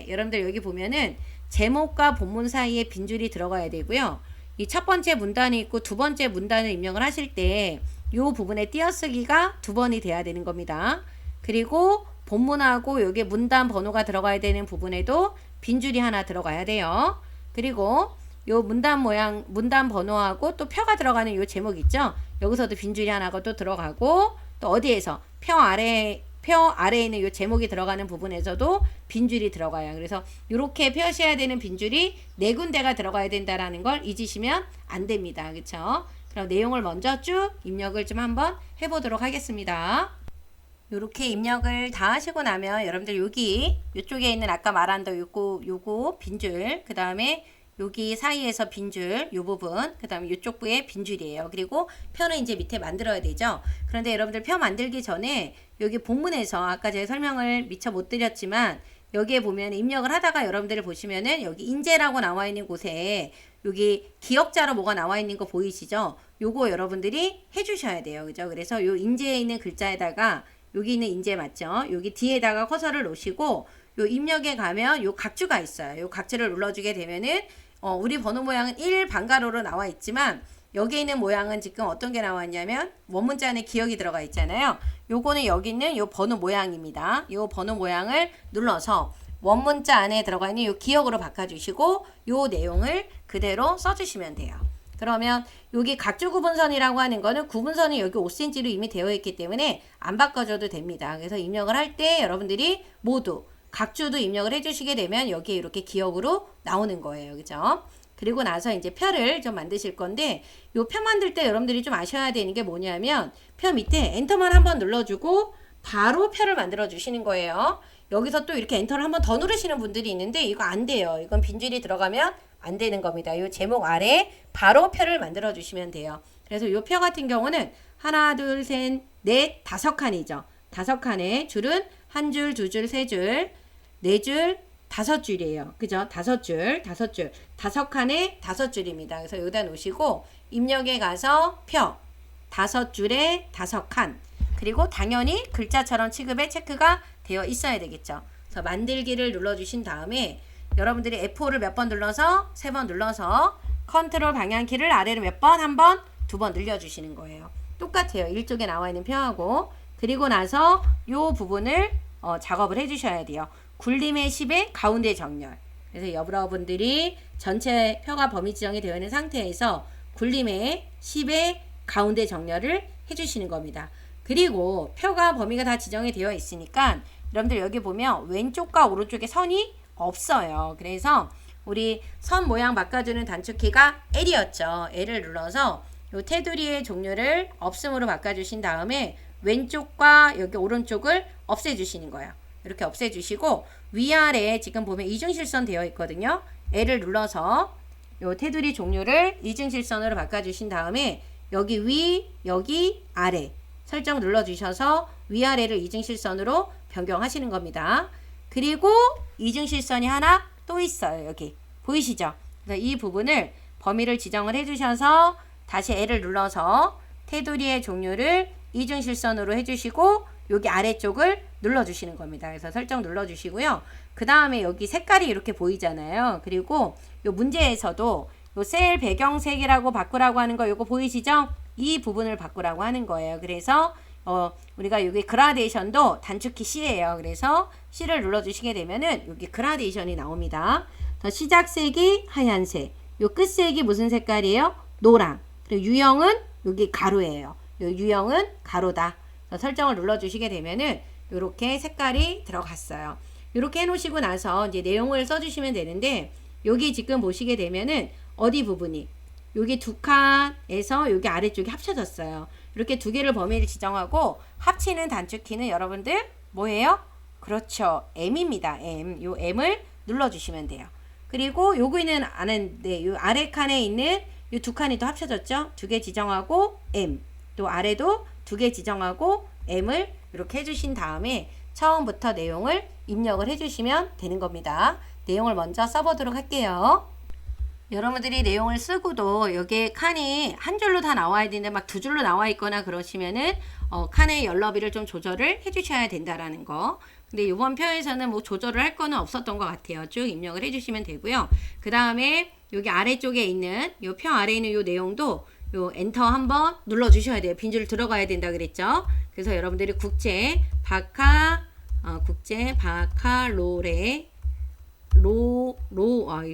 여러분들 여기 보면은 제목과 본문 사이에 빈줄이 들어가야 되고요. 이 첫 번째 문단이 있고 두 번째 문단을 입력을 하실 때 이 부분에 띄어쓰기가 2번이 돼야 되는 겁니다. 그리고 본문하고 여기 문단 번호가 들어가야 되는 부분에도 빈줄이 하나 들어가야 돼요. 그리고 요 문단 모양, 문단 번호하고 또 표가 들어가는 요 제목 있죠? 여기서도 빈줄이 하나가 또 들어가고 또 어디에서 표 아래에 있는 요 제목이 들어가는 부분에서도 빈줄이 들어가요. 그래서 이렇게 표시해야 되는 빈줄이 4군데가 들어가야 된다라는 걸 잊으시면 안 됩니다. 그쵸? 그럼 내용을 먼저 쭉 입력을 좀 한번 해보도록 하겠습니다. 요렇게 입력을 다 하시고 나면 여러분들 여기 요쪽에 있는 아까 말한 요거 빈줄 그 다음에 여기 사이에서 빈줄 요 부분 그 다음에 이쪽 부에 빈줄이에요. 그리고 표는 이제 밑에 만들어야 되죠. 그런데 여러분들 표 만들기 전에 여기 본문에서 아까 제가 설명을 미처 못 드렸지만 여기에 보면 입력을 하다가 여러분들 보시면은 여기 인재라고 나와 있는 곳에 여기 기억자로 뭐가 나와 있는 거 보이시죠? 요거 여러분들이 해주셔야 돼요. 그죠? 그래서 요 인재에 있는 글자에다가 여기 있는 인재 맞죠? 여기 뒤에다가 커서를 놓으시고 요 입력에 가면 요 각주가 있어요. 요 각주를 눌러주게 되면은 우리 번호 모양은 1 반가로로 나와 있지만 여기 있는 모양은 지금 어떤 게 나왔냐면 원문자 안에 기억이 들어가 있잖아요. 요거는 여기 있는 요 번호 모양입니다. 요 번호 모양을 눌러서 원문자 안에 들어가 있는 요 기억으로 바꿔주시고 요 내용을 그대로 써주시면 돼요. 그러면 여기 각주 구분선이라고 하는 거는 구분선이 여기 5cm로 이미 되어 있기 때문에 안 바꿔줘도 됩니다. 그래서 입력을 할 때 여러분들이 모두 각주도 입력을 해주시게 되면 여기에 이렇게 기억으로 나오는 거예요. 그죠? 그리고 나서 이제 표를 좀 만드실 건데 요 표 만들 때 여러분들이 좀 아셔야 되는 게 뭐냐면 표 밑에 엔터만 한번 눌러주고 바로 표를 만들어 주시는 거예요. 여기서 또 이렇게 엔터를 한번 더 누르시는 분들이 있는데 이거 안 돼요. 이건 빈줄이 들어가면 안 되는 겁니다. 요 제목 아래 바로 표를 만들어 주시면 돼요. 그래서 요 표 같은 경우는 하나, 둘, 셋, 넷, 5칸이죠. 5칸에 줄은 한 줄, 두 줄, 세 줄, 네 줄, 5줄이에요. 그죠? 5줄, 5줄. 5칸에 5줄입니다. 그래서 여기다 놓으시고 입력에 가서 표 5줄에 5칸. 그리고 당연히 글자처럼 취급에 체크가 되어 있어야 되겠죠. 그래서 만들기를 눌러주신 다음에 여러분들이 F5를 몇 번 눌러서 3번 눌러서 컨트롤 방향키를 아래로 몇 번, 한 번, 2번 늘려주시는 거예요. 똑같아요. 이쪽에 나와 있는 표하고. 그리고 나서 요 부분을 작업을 해주셔야 돼요. 굴림의 10의 가운데 정렬. 그래서 여러분들이 전체 표가 범위 지정이 되어 있는 상태에서 굴림의 10의 가운데 정렬을 해주시는 겁니다. 그리고 표가 범위가 다 지정이 되어 있으니까 여러분들 여기 보면 왼쪽과 오른쪽에 선이 없어요. 그래서 우리 선 모양 바꿔주는 단축키가 L이었죠. L을 눌러서 요 테두리의 종류를 없음으로 바꿔주신 다음에 왼쪽과 여기 오른쪽을 없애주시는 거예요. 이렇게 없애주시고 위아래에 지금 보면 이중실선 되어 있거든요. L을 눌러서 요 테두리 종류를 이중실선으로 바꿔주신 다음에 여기 위, 여기 아래 설정 눌러주셔서 위아래를 이중실선으로 변경하시는 겁니다. 그리고 이중실선이 하나 또 있어요. 여기 보이시죠? 그래서 이 부분을 범위를 지정을 해주셔서 다시 L을 눌러서 테두리의 종류를 이중실선으로 해주시고 여기 아래쪽을 눌러주시는 겁니다. 그래서 설정 눌러주시고요. 그 다음에 여기 색깔이 이렇게 보이잖아요. 그리고 요 문제에서도 요 셀 배경색이라고 바꾸라고 하는 거 요거 보이시죠? 이 부분을 바꾸라고 하는 거예요. 그래서 우리가 여기 그라데이션도 단축키 C예요. 그래서 C를 눌러주시게 되면은 여기 그라데이션이 나옵니다. 시작색이 하얀색, 요 끝색이 무슨 색깔이에요? 노랑. 그리고 유형은 여기 가로예요. 요 유형은 가로다. 설정을 눌러주시게 되면은 이렇게 색깔이 들어갔어요. 이렇게 해놓으시고 나서 이제 내용을 써주시면 되는데 여기 지금 보시게 되면은 어디 부분이 여기 두 칸에서 여기 아래쪽이 합쳐졌어요. 이렇게 두 개를 범위를 지정하고 합치는 단축키는 여러분들 뭐예요? 그렇죠. M입니다. M. 요 M을 눌러주시면 돼요. 그리고 요거는 안 했는데 요 아래 칸에 있는 요 두 칸이 또 합쳐졌죠? 두 개 지정하고 M. 또 아래도 두 개 지정하고 M을 이렇게 해주신 다음에 처음부터 내용을 입력을 해주시면 되는 겁니다. 내용을 먼저 써보도록 할게요. 여러분들이 내용을 쓰고도 여기에 칸이 한 줄로 다 나와야 되는데 막 두 줄로 나와 있거나 그러시면은 칸의 연너비를 좀 조절을 해주셔야 된다라는 거. 근데 이번 표에서는 뭐 조절을 할 거는 없었던 것 같아요. 쭉 입력을 해주시면 되고요. 그 다음에 여기 아래쪽에 있는 이 표 아래에 있는 이 내용도 요 엔터 한번 눌러 주셔야 돼요. 빈줄 들어가야 된다 그랬죠. 그래서 여러분들이 국제 바카로레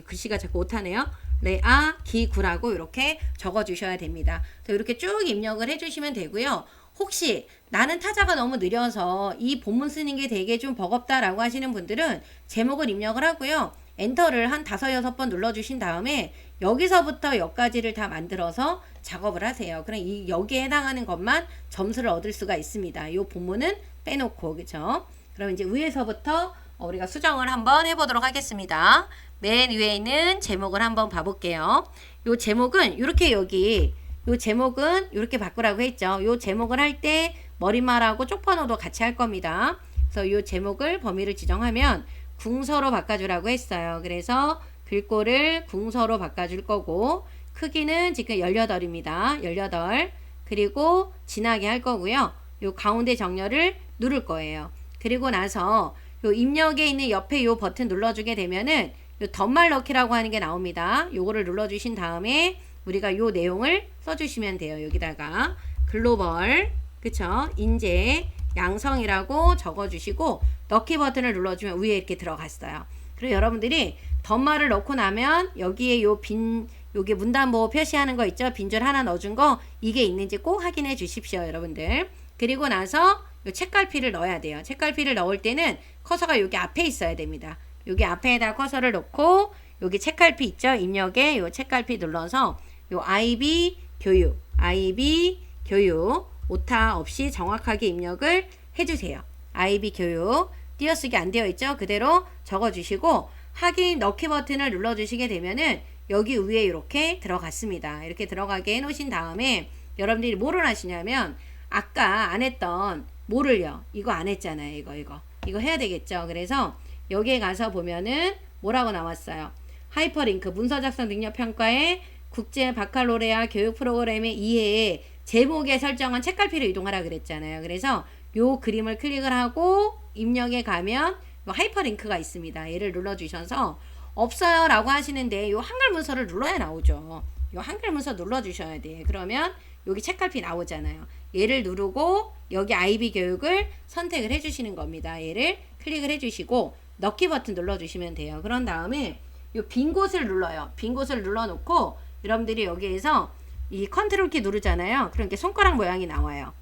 글씨가 자꾸 오타네요. 레아 기구라고 이렇게 적어 주셔야 됩니다. 그래서 이렇게 쭉 입력을 해 주시면 되고요. 혹시 나는 타자가 너무 느려서 이 본문 쓰는 게 되게 좀 버겁다라고 하시는 분들은 제목을 입력을 하고요. 엔터를 한 5, 6번 눌러주신 다음에 여기서부터 여기까지를 다 만들어서 작업을 하세요. 그럼 여기에 해당하는 것만 점수를 얻을 수가 있습니다. 이 본문은 빼놓고, 그죠? 그럼 이제 위에서부터 우리가 수정을 한번 해보도록 하겠습니다. 맨 위에 있는 제목을 한번 봐볼게요. 이 제목은 이렇게 여기 요 제목은 이렇게 바꾸라고 했죠. 요 제목을 할 때 머릿말하고 쪽번호도 같이 할 겁니다. 그래서 요 제목을 범위를 지정하면 궁서로 바꿔주라고 했어요. 그래서 글꼴을 궁서로 바꿔줄 거고 크기는 지금 18입니다. 18. 그리고 진하게 할 거고요. 요 가운데 정렬을 누를 거예요. 그리고 나서 요 입력에 있는 옆에 요 버튼 눌러주게 되면은 요 덧말 넣기라고 하는 게 나옵니다. 요거를 눌러주신 다음에 우리가 요 내용을 써주시면 돼요. 여기다가 글로벌, 그쵸? 인재, 양성이라고 적어주시고 넣기 버튼을 눌러주면 위에 이렇게 들어갔어요. 그리고 여러분들이 덧말을 넣고 나면 여기에 요게 문단보 표시하는 거 있죠? 빈줄 하나 넣어준 거 이게 있는지 꼭 확인해 주십시오. 여러분들. 그리고 나서 요 책갈피를 넣어야 돼요. 책갈피를 넣을 때는 커서가 여기 앞에 있어야 됩니다. 여기 앞에다 커서를 놓고 여기 책갈피 있죠? 입력에 요 책갈피 눌러서 요 IB 교육, IB 교육 오타 없이 정확하게 입력을 해주세요. IB 교육 띄어쓰기 안 되어 있죠? 그대로 적어주시고 확인 넣기 버튼을 눌러주시게 되면은 여기 위에 이렇게 들어갔습니다. 이렇게 들어가게 해놓으신 다음에 여러분들이 뭐를 하시냐면 아까 안 했던 뭐를요? 이거 안 했잖아요. 이거 해야 되겠죠? 그래서 여기에 가서 보면은 뭐라고 나왔어요? 하이퍼링크 문서 작성 능력 평가에 국제 바칼로레아 교육 프로그램의 이해에 제목에 설정한 책갈피를 이동하라 그랬잖아요. 그래서 요 그림을 클릭을 하고 입력에 가면 요 하이퍼링크가 있습니다. 얘를 눌러주셔서 없어요 라고 하시는데 요 한글 문서를 눌러야 나오죠. 요 한글 문서 눌러주셔야 돼. 그러면 여기 책갈피 나오잖아요. 얘를 누르고 여기 IB 교육을 선택을 해주시는 겁니다. 얘를 클릭을 해주시고 넣기 버튼 눌러주시면 돼요. 그런 다음에 요 빈 곳을 눌러요. 빈 곳을 눌러놓고 여러분들이 여기에서 이 컨트롤 키 누르잖아요. 그러니까 손가락 모양이 나와요.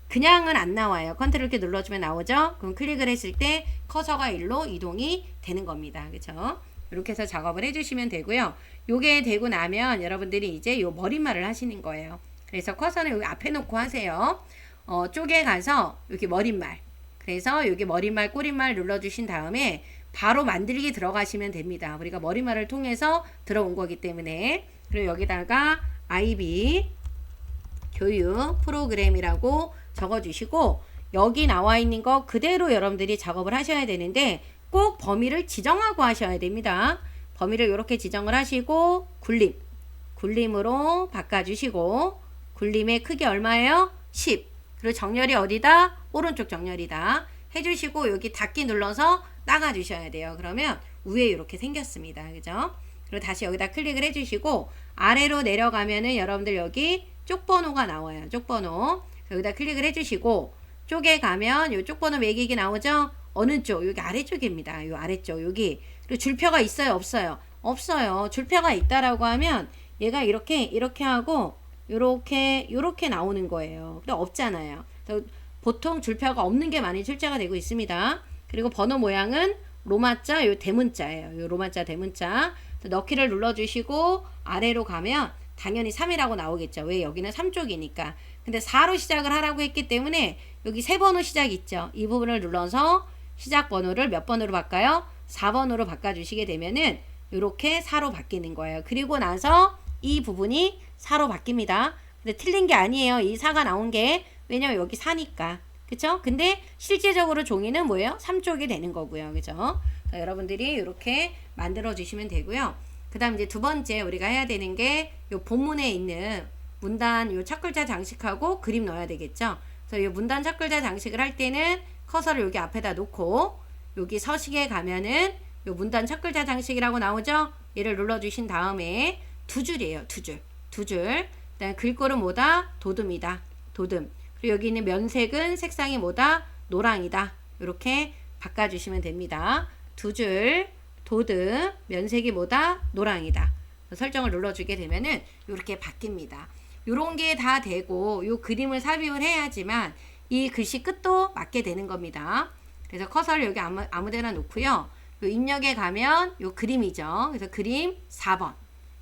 그냥은 안 나와요. 컨트롤 키 눌러주면 나오죠. 그럼 클릭을 했을 때 커서가 일로 이동이 되는 겁니다. 그렇죠? 이렇게 해서 작업을 해주시면 되고요. 요게 되고 나면 여러분들이 이제 요 머릿말을 하시는 거예요. 그래서 커서는 여기 앞에 놓고 하세요. 쪽에 가서 여기 머릿말. 그래서 여기 머릿말, 꼬릿말 눌러주신 다음에 바로 만들기 들어가시면 됩니다. 우리가 머릿말을 통해서 들어온 거기 때문에. 그리고 여기다가 IB 교육 프로그램이라고 적어주시고 여기 나와 있는 거 그대로 여러분들이 작업을 하셔야 되는데 꼭 범위를 지정하고 하셔야 됩니다. 범위를 이렇게 지정을 하시고 굴림으로 바꿔주시고 굴림의 크기 얼마예요? 10. 그리고 정렬이 어디다? 오른쪽 정렬이다. 해주시고 여기 닫기 눌러서 나가 주셔야 돼요. 그러면 위에 이렇게 생겼습니다. 그죠? 그리고 다시 여기다 클릭을 해주시고 아래로 내려가면은 여러분들 여기 쪽번호가 나와요. 쪽번호. 여기다 클릭을 해주시고 쪽에 가면 요 쪽번호 매기기 나오죠? 어느 쪽? 여기 아래쪽입니다. 요 아래쪽 여기. 그리고 줄표가 있어요? 없어요? 없어요. 줄표가 있다라고 하면 얘가 이렇게 하고 요렇게 나오는 거예요. 근데 없잖아요. 보통 줄표가 없는 게 많이 출제가 되고 있습니다. 그리고 번호 모양은 로마자, 요 대문자예요. 요 로마자, 대문자. 넣기를 눌러주시고 아래로 가면 당연히 3이라고 나오겠죠. 왜? 여기는 3쪽이니까. 근데 4로 시작을 하라고 했기 때문에 여기 세 번호 시작 있죠. 이 부분을 눌러서 시작 번호를 몇 번으로 바꿔요? 4번으로 바꿔주시게 되면은 이렇게 4로 바뀌는 거예요. 그리고 나서 이 부분이 4로 바뀝니다. 근데 틀린 게 아니에요. 이 4가 나온 게. 왜냐면 여기 4니까. 그쵸? 근데 실제적으로 종이는 뭐예요? 3쪽이 되는 거고요. 그죠? 여러분들이 이렇게 만들어 주시면 되고요. 그 다음 이제 두 번째 우리가 해야 되는 게 요 본문에 있는 문단 요 첫글자 장식하고 그림 넣어야 되겠죠. 그래서 요 문단 첫글자 장식을 할 때는 커서를 여기 앞에다 놓고 여기 서식에 가면은 요 문단 첫글자 장식이라고 나오죠. 얘를 눌러주신 다음에 두 줄이에요. 두 줄. 그다음에 글꼴은 뭐다? 도듬이다. 도듬. 그리고 여기 있는 면색은 색상이 뭐다? 노랑이다. 이렇게 바꿔주시면 됩니다. 두 줄, 도듬, 면색이 뭐다? 노랑이다. 설정을 눌러주게 되면은 이렇게 바뀝니다. 요런 게 다 되고 요 그림을 삽입을 해야지만 이 글씨 끝도 맞게 되는 겁니다. 그래서 커서를 여기 아무 데나 놓고요. 요 입력에 가면 요 그림이죠. 그래서 그림 4번.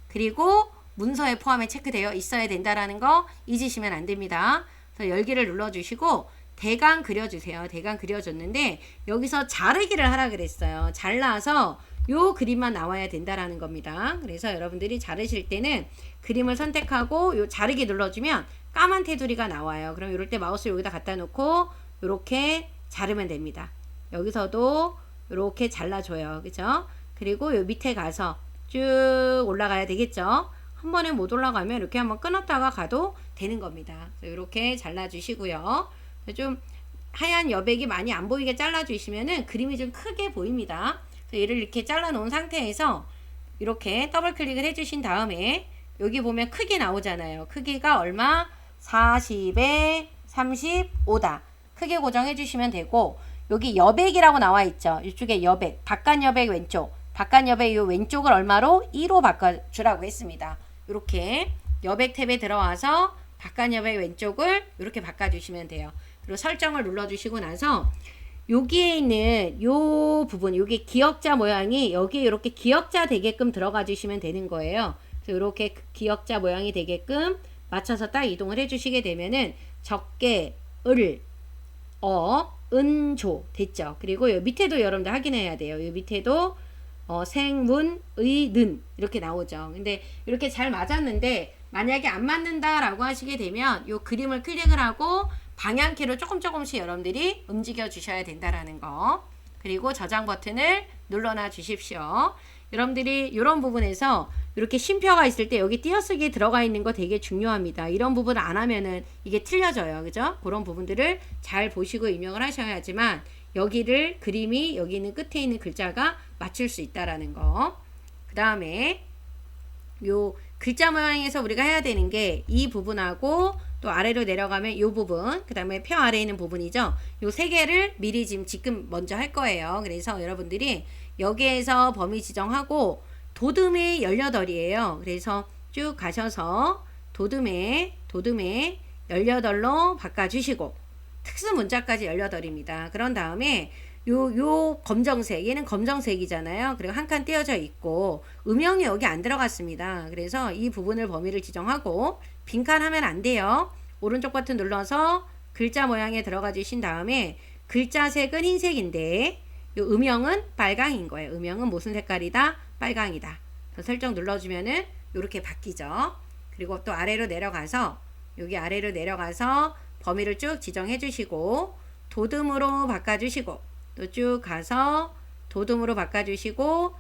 그리고 문서에 포함에 체크되어 있어야 된다라는 거 잊으시면 안 됩니다. 그래서 열기를 눌러주시고 대강 그려주세요. 대강 그려줬는데 여기서 자르기를 하라 그랬어요. 잘라서 요 그림만 나와야 된다라는 겁니다. 그래서 여러분들이 자르실 때는 그림을 선택하고 요 자르기 눌러주면 까만 테두리가 나와요. 그럼 이럴 때 마우스 여기다 갖다 놓고 이렇게 자르면 됩니다. 여기서도 이렇게 잘라줘요. 그죠? 그리고 요 밑에 가서 쭉 올라가야 되겠죠? 한 번에 못 올라가면 이렇게 한번 끊었다가 가도 되는 겁니다. 이렇게 잘라주시고요. 좀 하얀 여백이 많이 안 보이게 잘라주시면은 그림이 좀 크게 보입니다. 얘를 이렇게 잘라 놓은 상태에서 이렇게 더블 클릭을 해주신 다음에 여기 보면 크기 나오잖아요. 크기가 얼마? 40에 35다. 크게 고정해 주시면 되고 여기 여백이라고 나와 있죠. 이쪽에 여백, 바깥 여백 왼쪽, 바깥 여백 요 왼쪽을 얼마로? 2로 바꿔주라고 했습니다. 이렇게 여백 탭에 들어와서 바깥 여백 왼쪽을 이렇게 바꿔주시면 돼요. 그리고 설정을 눌러주시고 나서 여기에 있는 요 부분, 여기 기역자 모양이 여기 이렇게 기역자 되게끔 들어가 주시면 되는 거예요. 그래서 이렇게 기역자 모양이 되게끔 맞춰서 딱 이동을 해주시게 되면은 적게, 을, 은, 조 됐죠. 그리고 요 밑에도 여러분들 확인해야 돼요. 요 밑에도 생, 문, 의, 는 이렇게 나오죠. 근데 이렇게 잘 맞았는데 만약에 안 맞는다라고 하시게 되면 요 그림을 클릭을 하고 방향키로 조금씩 여러분들이 움직여 주셔야 된다라는 거. 그리고 저장 버튼을 눌러놔 주십시오. 여러분들이 이런 부분에서 이렇게 쉼표가 있을 때 여기 띄어쓰기 들어가 있는 거 되게 중요합니다. 이런 부분 안 하면은 이게 틀려져요. 그죠? 그런 부분들을 잘 보시고 입력을 하셔야지만 여기를 그림이 여기 있는 끝에 있는 글자가 맞출 수 있다라는 거. 그 다음에 요 글자 모양에서 우리가 해야 되는 게 이 부분하고 또 아래로 내려가면 이 부분, 그 다음에 표 아래에 있는 부분이죠. 요 세 개를 미리 지금 먼저 할 거예요. 그래서 여러분들이 여기에서 범위 지정하고 도둠의 18이에요. 그래서 쭉 가셔서 도둠의 18로 바꿔주시고 특수 문자까지 18입니다. 그런 다음에 요 검정색, 얘는 검정색이잖아요. 그리고 한 칸 띄어져 있고 음영이 여기 안 들어갔습니다. 그래서 이 부분을 범위를 지정하고 빈칸 하면 안 돼요. 오른쪽 버튼 눌러서 글자 모양에 들어가 주신 다음에 글자 색은 흰색인데 요 음영은 빨강인 거예요. 음영은 무슨 색깔이다? 빨강이다. 설정 눌러주면은 이렇게 바뀌죠. 그리고 또 아래로 내려가서 여기 아래로 내려가서 범위를 쭉 지정해 주시고 도둠으로 바꿔주시고 또 쭉 가서 도둠으로 바꿔주시고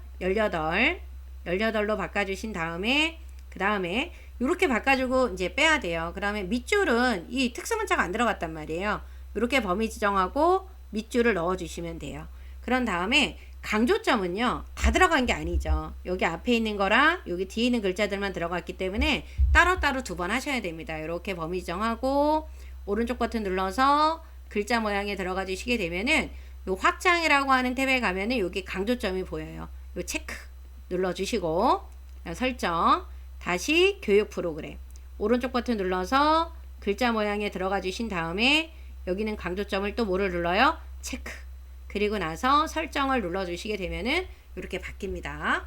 18로 바꿔주신 다음에 그 다음에 이렇게 바꿔주고 이제 빼야 돼요. 그 다음에 밑줄은 이 특수문자가 안 들어갔단 말이에요. 이렇게 범위 지정하고 밑줄을 넣어주시면 돼요. 그런 다음에 강조점은요 다 들어간 게 아니죠. 여기 앞에 있는 거랑 여기 뒤에 있는 글자들만 들어갔기 때문에 따로따로 2번 하셔야 됩니다. 이렇게 범위 지정하고 오른쪽 버튼 눌러서 글자 모양에 들어가 주시게 되면은 요 확장이라고 하는 탭에 가면은 여기 강조점이 보여요. 요 체크 눌러주시고 설정 다시 교육 프로그램 오른쪽 버튼 눌러서 글자 모양에 들어가 주신 다음에 여기는 강조점을 또 뭐를 눌러요? 체크. 그리고 나서 설정을 눌러주시게 되면은 이렇게 바뀝니다.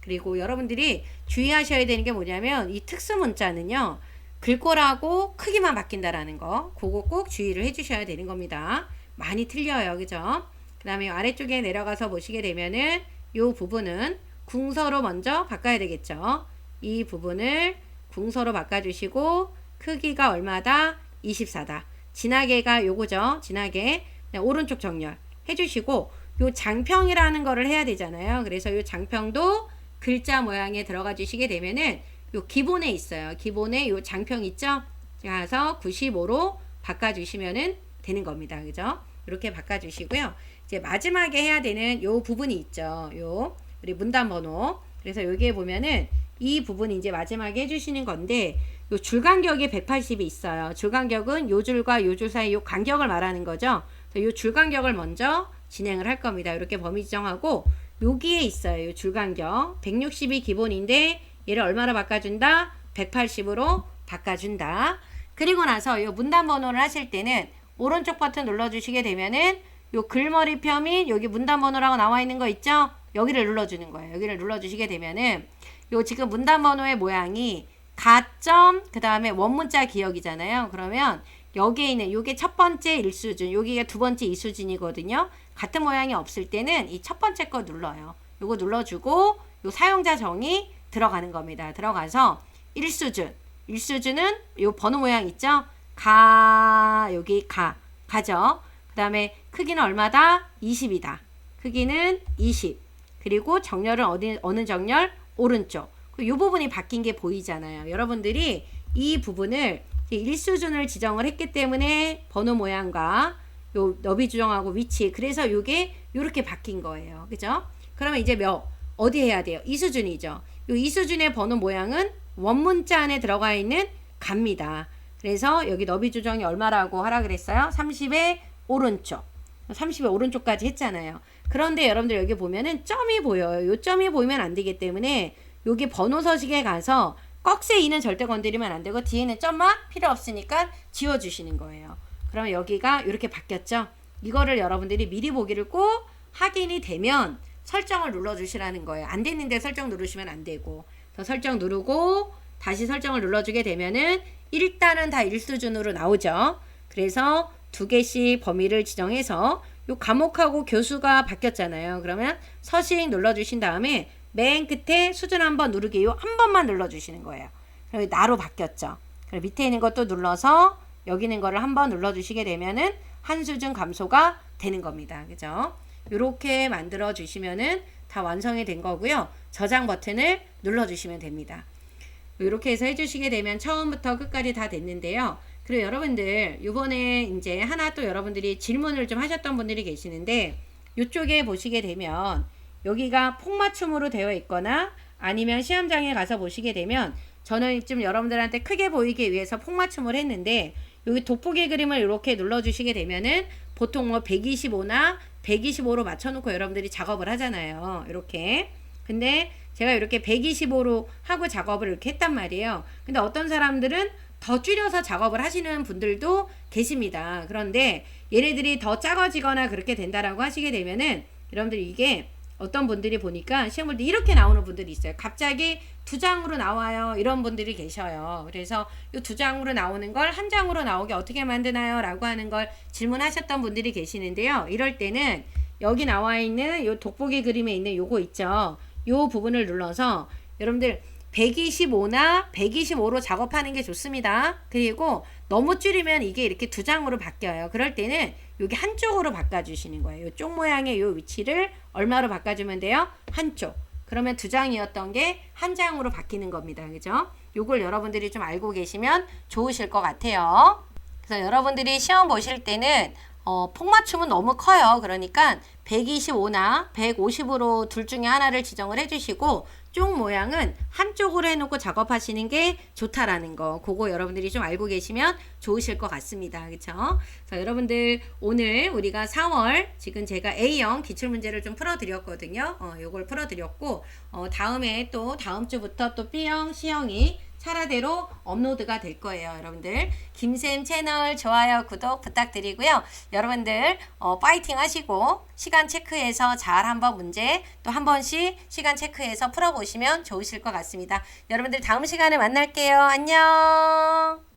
그리고 여러분들이 주의하셔야 되는 게 뭐냐면 이 특수 문자는요 글꼴하고 크기만 바뀐다라는 거 그거 꼭 주의를 해주셔야 되는 겁니다. 많이 틀려요. 그죠? 그 다음에 아래쪽에 내려가서 보시게 되면은 이 부분은 궁서로 먼저 바꿔야 되겠죠. 이 부분을 궁서로 바꿔주시고 크기가 얼마다? 24다. 진하게가 요거죠. 진하게 오른쪽 정렬 해주시고 요 장평이라는 거를 해야 되잖아요. 그래서 요 장평도 글자 모양에 들어가 주시게 되면은 요 기본에 있어요. 기본에 요 장평 있죠? 가서 95로 바꿔주시면은 되는 겁니다. 그죠? 이렇게 바꿔주시고요. 이제 마지막에 해야 되는 요 부분이 있죠. 요 우리 문단 번호. 그래서 여기에 보면은 이 부분이 이제 마지막에 해주시는 건데 요 줄 간격이 180이 있어요. 줄 간격은 요 줄과 요 줄 사이 요 간격을 말하는 거죠. 그래서 요 줄 간격을 먼저 진행을 할 겁니다. 이렇게 범위 지정하고 여기에 있어요. 요 줄 간격 160이 기본인데 얘를 얼마로 바꿔준다? 180으로 바꿔준다. 그리고 나서 요 문단 번호를 하실 때는 오른쪽 버튼 눌러주시게 되면은 요 글머리 표 및 여기 문단 번호라고 나와 있는 거 있죠? 여기를 눌러주는 거예요. 여기를 눌러주시게 되면은 요 지금 문단 번호의 모양이 가점 그 다음에 원문자 기억이잖아요. 그러면 여기에 있는 요게 첫 번째 1수준 여기가 두 번째 2수준이거든요. 같은 모양이 없을 때는 이 첫 번째 거 눌러요. 요거 눌러주고 요 사용자 정의 들어가는 겁니다. 들어가서 1수준은 요 번호 모양 있죠? 여기 가죠. 그 다음에 크기는 얼마다? 20이다. 크기는 20. 그리고 정렬은 어느 정렬? 오른쪽. 이 부분이 바뀐 게 보이잖아요. 여러분들이 이 부분을 1수준을 지정을 했기 때문에 번호 모양과 요 너비 조정하고 위치 그래서 요게 요렇게 바뀐 거예요. 그죠? 그러면 이제 어디 해야 돼요? 2수준이죠. 요 2수준의 번호 모양은 원문자 안에 들어가 있는 갑니다. 그래서 여기 너비 조정이 얼마라고 하라 그랬어요? 30의 오른쪽. 30의 오른쪽까지 했잖아요. 그런데 여러분들 여기 보면은 점이 보여요. 요 점이 보이면 안 되기 때문에 여기 번호 서식에 가서 꺽쇠 2는 절대 건드리면 안 되고 뒤에는 점만 필요 없으니까 지워주시는 거예요. 그러면 여기가 이렇게 바뀌었죠. 이거를 여러분들이 미리 보기를 꼭 확인이 되면 설정을 눌러주시라는 거예요. 안 됐는데 설정 누르시면 안 되고, 더 설정 누르고 다시 설정을 눌러주게 되면은 일단은 다 1수준으로 나오죠. 그래서 2개씩 범위를 지정해서 요 과목하고 교수가 바뀌었잖아요. 그러면 서식 눌러주신 다음에 맨 끝에 수준 한번 누르기 요 한 번만 눌러주시는 거예요. 그럼 나로 바뀌었죠. 그럼 밑에 있는 것도 눌러서 여기 있는 거를 한번 눌러주시게 되면은 한 수준 감소가 되는 겁니다. 그죠? 요렇게 만들어 주시면은 다 완성이 된 거고요. 저장 버튼을 눌러주시면 됩니다. 이렇게 해서 해주시게 되면 처음부터 끝까지 다 됐는데요. 그리고 여러분들 요번에 이제 하나 또 여러분들이 질문을 좀 하셨던 분들이 계시는데, 이쪽에 보시게 되면 여기가 폭맞춤으로 되어 있거나 아니면 시험장에 가서 보시게 되면 저는 좀 여러분들한테 크게 보이기 위해서 폭맞춤을 했는데, 여기 돋보기 그림을 이렇게 눌러주시게 되면은 보통 뭐 125나 125로 맞춰놓고 여러분들이 작업을 하잖아요. 이렇게. 근데 제가 이렇게 125로 하고 작업을 이렇게 했단 말이에요. 근데 어떤 사람들은 더 줄여서 작업을 하시는 분들도 계십니다. 그런데 얘네들이 더 작아지거나 그렇게 된다라고 하시게 되면은 여러분들 이게 어떤 분들이 보니까 시험 볼 때 이렇게 나오는 분들이 있어요. 갑자기 2장으로 나와요. 이런 분들이 계셔요. 그래서 이 2장으로 나오는 걸 한 장으로 나오게 어떻게 만드나요? 라고 하는 걸 질문하셨던 분들이 계시는데요. 이럴 때는 여기 나와 있는 이 돋보기 그림에 있는 요거 있죠. 요 부분을 눌러서 여러분들 125나 125로 작업하는 게 좋습니다. 그리고 너무 줄이면 이게 이렇게 2장으로 바뀌어요. 그럴 때는 여기 한쪽으로 바꿔주시는 거예요. 이쪽 모양의 요 위치를 얼마로 바꿔주면 돼요? 한쪽. 그러면 2장이었던 게 한 장으로 바뀌는 겁니다. 그죠? 요걸 여러분들이 좀 알고 계시면 좋으실 것 같아요. 그래서 여러분들이 시험 보실 때는 폭맞춤은 너무 커요. 그러니까 125나 150으로 둘 중에 하나를 지정을 해주시고 쪽 모양은 한쪽으로 해놓고 작업하시는 게 좋다라는 거, 그거 여러분들이 좀 알고 계시면 좋으실 것 같습니다. 그쵸? 그래서 여러분들 오늘 우리가 4월 지금 제가 A형 기출문제를 좀 풀어드렸거든요. 요걸 풀어드렸고 다음에 또 다음 주부터 또 B형, C형이 차례대로 업로드가 될 거예요. 여러분들 김쌤 채널 좋아요, 구독 부탁드리고요. 여러분들 파이팅 하시고 시간 체크해서 잘 한번 문제 또 한 번씩 시간 체크해서 풀어보시면 좋으실 것 같습니다. 여러분들 다음 시간에 만날게요. 안녕.